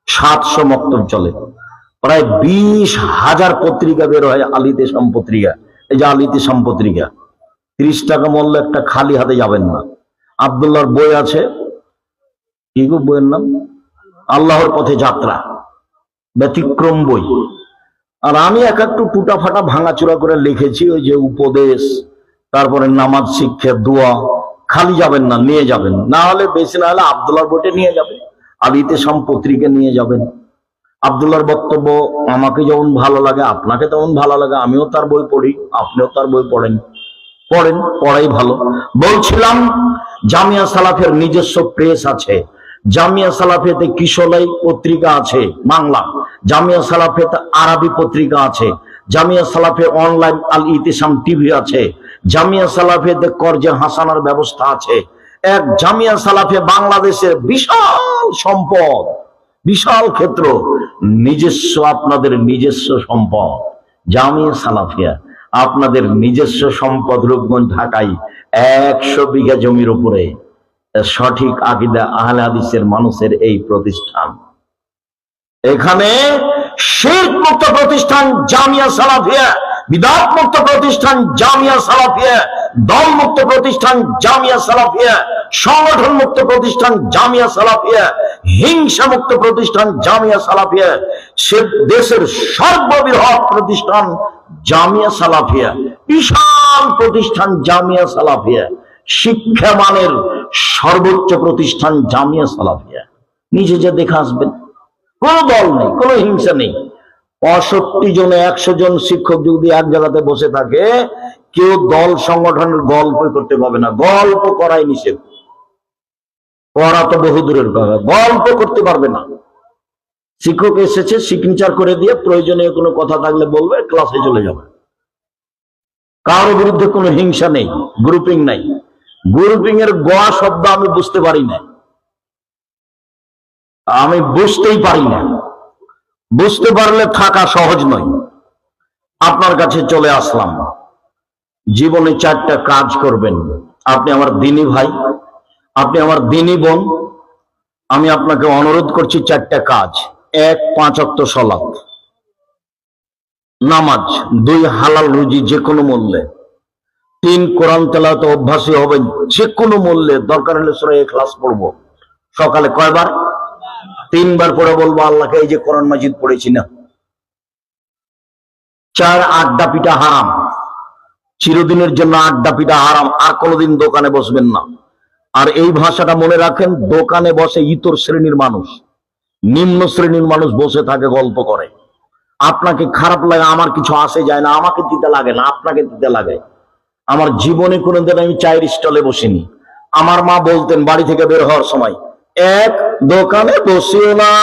700 মক্তব চলে। প্রায় 20,000 পত্রিকা বের হয়, আলিতে সম্পত্রিকা। এই যে আলিতে সম্পত্রিকা, 30 টাকা মূল্য, একটা খালি হাতে যাবেন না। আব্দুল্লাহর বই আছে, কি গো বইয়ের নাম? আল্লাহর পথে যাত্রা, ব্যতিক্রম বই। আর আমি একটু টুটা ফাটা ভাঙাচোরা করে লিখেছি, ওই যে উপদেশ, তারপরে নামাজ শিক্ষা, দোয়া। খালি যাবেন না, নিয়ে যাবেন, না হলে বেশি না হলে আব্দুল্লাহর বইটা নিয়ে যাবেন, আলিতে সম্পত্রিকা নিয়ে যাবেন। আব্দুল্লাহর বক্তব্য আমাকে যেমন ভালো লাগে, আপনাকে তেমন ভালো লাগে। আমিও তার বই পড়ি, আপনিও তার বই পড়েন, পড়াই ভালো। বলছিলাম জামিয়া সালাফের নিজস্ব প্রেস আছে, জামিয়া সালাফিয়াতে কিশোলাই পত্রিকা আছে বাংলা, জামিয়া সালাফিয়াতে আরবি পত্রিকা আছে, জামিয়া সালাফিয়া অনলাইন আল ইতিসাম টিভি আছে, জামিয়া সালাফিয়াতে কর্জে হাসানার ব্যবস্থা আছে। এক জামিয়া সালাফিয়া বাংলাদেশের বিশাল সম্পদ, বিশাল ক্ষেত্র, নিজস্ব, আপনাদের নিজস্ব সম্পদ। জামিয়া সালাফিয়া আপনাদের নিজস্ব সম্পদ। রূপগঞ্জ ঢাকায় 100 বিঘা জমির উপরে সঠিক আকীদা আহলে হাদিসের মানুষের এই প্রতিষ্ঠান। এখানে শিরক মুক্ত প্রতিষ্ঠান জামিয়া সালাফিয়া, বিদআত মুক্ত প্রতিষ্ঠান জামিয়া সালাফিয়া, দল মুক্ত প্রতিষ্ঠান জামিয়া সালাফিয়া, সংগঠন মুক্ত প্রতিষ্ঠান জামিয়া সালাফিয়া, হিংসা মুক্ত প্রতিষ্ঠান জামিয়া সালাফিয়া, সে দেশের সর্ববৃহৎ প্রতিষ্ঠান জামিয়া সালাফিয়া, বিশাল প্রতিষ্ঠান জামিয়া সালাফিয়া, শিক্ষা মানের সর্বোচ্চ প্রতিষ্ঠান জামিয়া সালাফিয়া। নিজে যে দেখে আসবেন, কোন দল নেই, কোন হিংসা নেই। 65 জনে 100 জন শিক্ষক যদি এক জায়গাতে বসে থাকে, কেউ দল সংগঠনের গল্প করতে পারবে না। গল্প করাই নিষেধ, করা তো বহুদূরের কথা, গল্প করতে পারবে না। শিক্ষক এসেছে, সিগনেচার করে দিয়ে প্রয়োজনীয় কোনো কথা থাকলে বলবে, ক্লাসে চলে যাবে। কারোর বিরুদ্ধে কোনো হিংসা নেই, গ্রুপিং নাই। গ্রুপিং এর গোয়া শব্দ আমি বুঝতে পারি না, আমি বুঝতেই পারি না। বুঝতে পারলে থাকা সহজ নয়। আপনার কাছে চলে আসলাম, জীবনে 4টা কাজ করবেন। আপনি আমার দিনী ভাই, আপনি আমার দিনী বোন, আমি আপনাকে অনুরোধ করছি 4টা কাজ। 1, 5 ওয়াক্ত সালাত, নামাজ, 2 হালাল রুজি যে কোনো মূল্যে, 3 কোরআন তেলাওয়াতে অভ্যাসী হবেন যে কোনো মূল্যে। দরকার হলে সূরা ইখলাস পড়বো। সকালে কয়বার? 3 বার পড়ে বলবো আল্লাহকে, এই যে কোরআন মাজিদ পড়েছি না। 4, আড্ডা পিটা হারাম, চিরদিনের জন্য আড্ডা পিটা হারাম। আর কোনোদিন দোকানে বসবেন না। আর এই ভাষাটা মনে রাখেন, দোকানে বসে ইতর শ্রেণীর মানুষ, নিম্ন শ্রেণীর মানুষ বসে থাকে, গল্প করে। আপনাকে খারাপ লাগে, আমার কিছু আসে যায় না, আমাকে দিতে লাগে না, আপনাকে দিতে লাগে। আমার জীবনে কোনোদিন আমি চায়ের স্টলে বসিনি। আমার মা বলতেন বাড়ি থেকে বের হওয়ার সময়, 1, দোকানে বসিও না,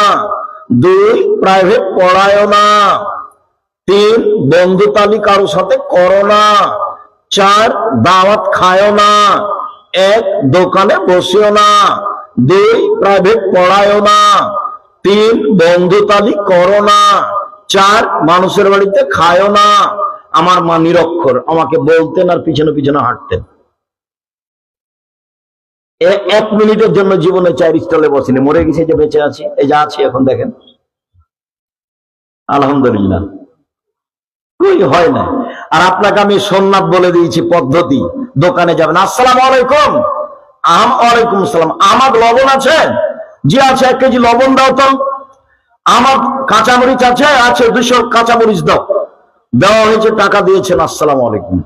2, প্রাইভেট পড়ায়ও না, 3, বন্ধু তালি কারোর সাথে করো না, 4, দাওয়াত খায়ও না। 1, দোকানে বসিও না, 2, প্রাইভেট পড়ায়ও না, 3, বন্ধু তালি করো না, 4, মানুষের বাড়িতে খায়ও না। আমার মা নিরক্ষর, আমাকে বলতেন আর পিছনে পিছনে হাঁটতেন। 1 মিনিটের জন্য জীবনে চায়ের স্টলে বসিনি। মরে গেছে যে বেঁচে আছি, এই যা আছি এখন দেখেন, আলহামদুলিল্লাহ। কই হয় না। আর আপনাকে আমি সোননাথ বলে দিয়েছি পদ্ধতি, দোকানে যাবেন, আসসালামু আলাইকুম, ওয়ালাইকুম আসসালাম, আমার লবণ আছে? জি আছে, 1 কেজি লবণ দাও তো। আমার কাঁচামরিচ আছে? আছে, 200 কাঁচামরিচ দাও। দেওয়া হয়েছে, টাকা দিয়েছেন, আসসালামু আলাইকুম,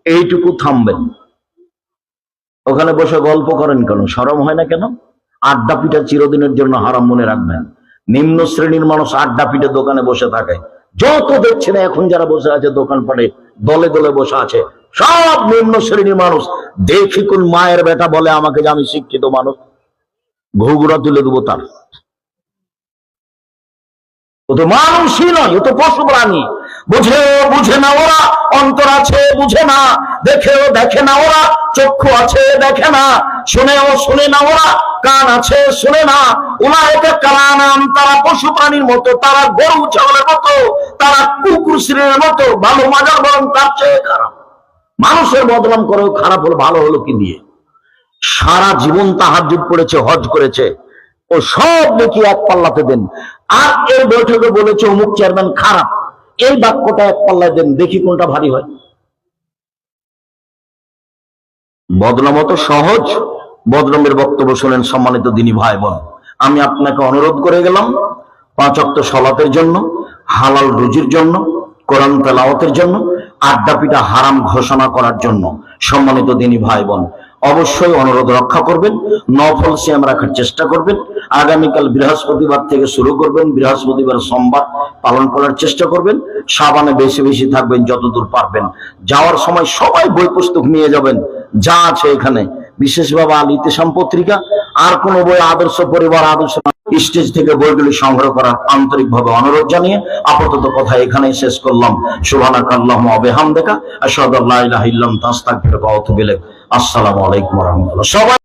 এইটুকু থামবেন। ওখানে বসে গল্প করেন কেন? শরম হয় না কেন? আড্ডা পিঠা চিরদিনের জন্য হারাম, মনে রাখবেন। নিম্ন শ্রেণীর মানুষ আড্ডা পিঠে দোকানে বসে থাকে, যত দেখছেন এখন যারা বসে আছে দোকানপাটে দলে দলে বসে আছে, সব নিম্ন শ্রেণীর মানুষ। দেখি কোন মায়ের বেটা বলে আমাকে যে আমি শিক্ষিত মানুষ, ঘুঘুরা তুলে দেবো তার। ও তো মানুষই নয়, ও তো পশু প্রাণী। বুঝে না ওরা, অন্তর আছে বুঝে না, দেখে না ওরা, চক্ষু আছে দেখে না, শুনে না ওরা, কান আছে শুনে না। উলাইকা কালানাম, তারা পশু প্রাণীর মতো, তারা গরু ছাগলের মতো, তারা কুকুর শ্রেণীর মতো। ভালো মজার বরং তার চেয়ে খারাপ। মানুষের বদনাম করেও খারাপ হলো, ভালো হলো কি দিয়ে? সারা জীবন তাহাজ্জুদ পড়েছে, হজ করেছে, ও সব নাকি এক পাল্লাতে দেন। আর এই বৈঠকে বলেছে অমুক চেয়ারম্যান খারাপ, এই বাক্যটা এক পাল্লায় দেন, দেখি কোনটা ভারী হয়। বদনাম তো সহজ। বদনামের বক্তব্য শোনেন সম্মানিত দিনী ভাই বোন, আমি আপনাকে অনুরোধ করে গেলাম 5 ওয়াক্ত সালাতের জন্য, হালাল রুজির জন্য, কোরআন তেলাওয়াতের জন্য, আড্ডা পিঠা হারাম ঘোষণা করার জন্য। সম্মানিত দিনী ভাই বোন, অবশ্যই অনুরোধ রক্ষা করবেন, নফল সিয়াম রাখার চেষ্টা করবেন। আগামীকাল বৃহস্পতিবার থেকে শুরু করবেন, বৃহস্পতিবার সোমবার পালন করার চেষ্টা করবেন। সাবানে বেশি বেশি থাকবেন যতদূর পারবেন। যাওয়ার সময় সবাই বই পুস্তক নিয়ে যাবেন, যা আছে এখানে, বিশেষভাবে আল ইতিসাম পত্রিকা, আর কোন বই, আদর্শ পরিবার, আদর্শ স্টেজ থেকে বইগুলি সংগ্রহ করার আন্তরিকভাবে অনুরোধ জানিয়ে আপাতত কথা এখানেই শেষ করলাম। সুবহানাকাল্লাহুম্মা ওয়া বিহামদিকা, আশহাদু আল্লা ইলাহা ইল্লা আনতা, আস্তাগফিরুকা ওয়া আতুবু ইলাইক। আসসালামু আলাইকুম ওয়া রাহমাতুল্লাহ। সবাই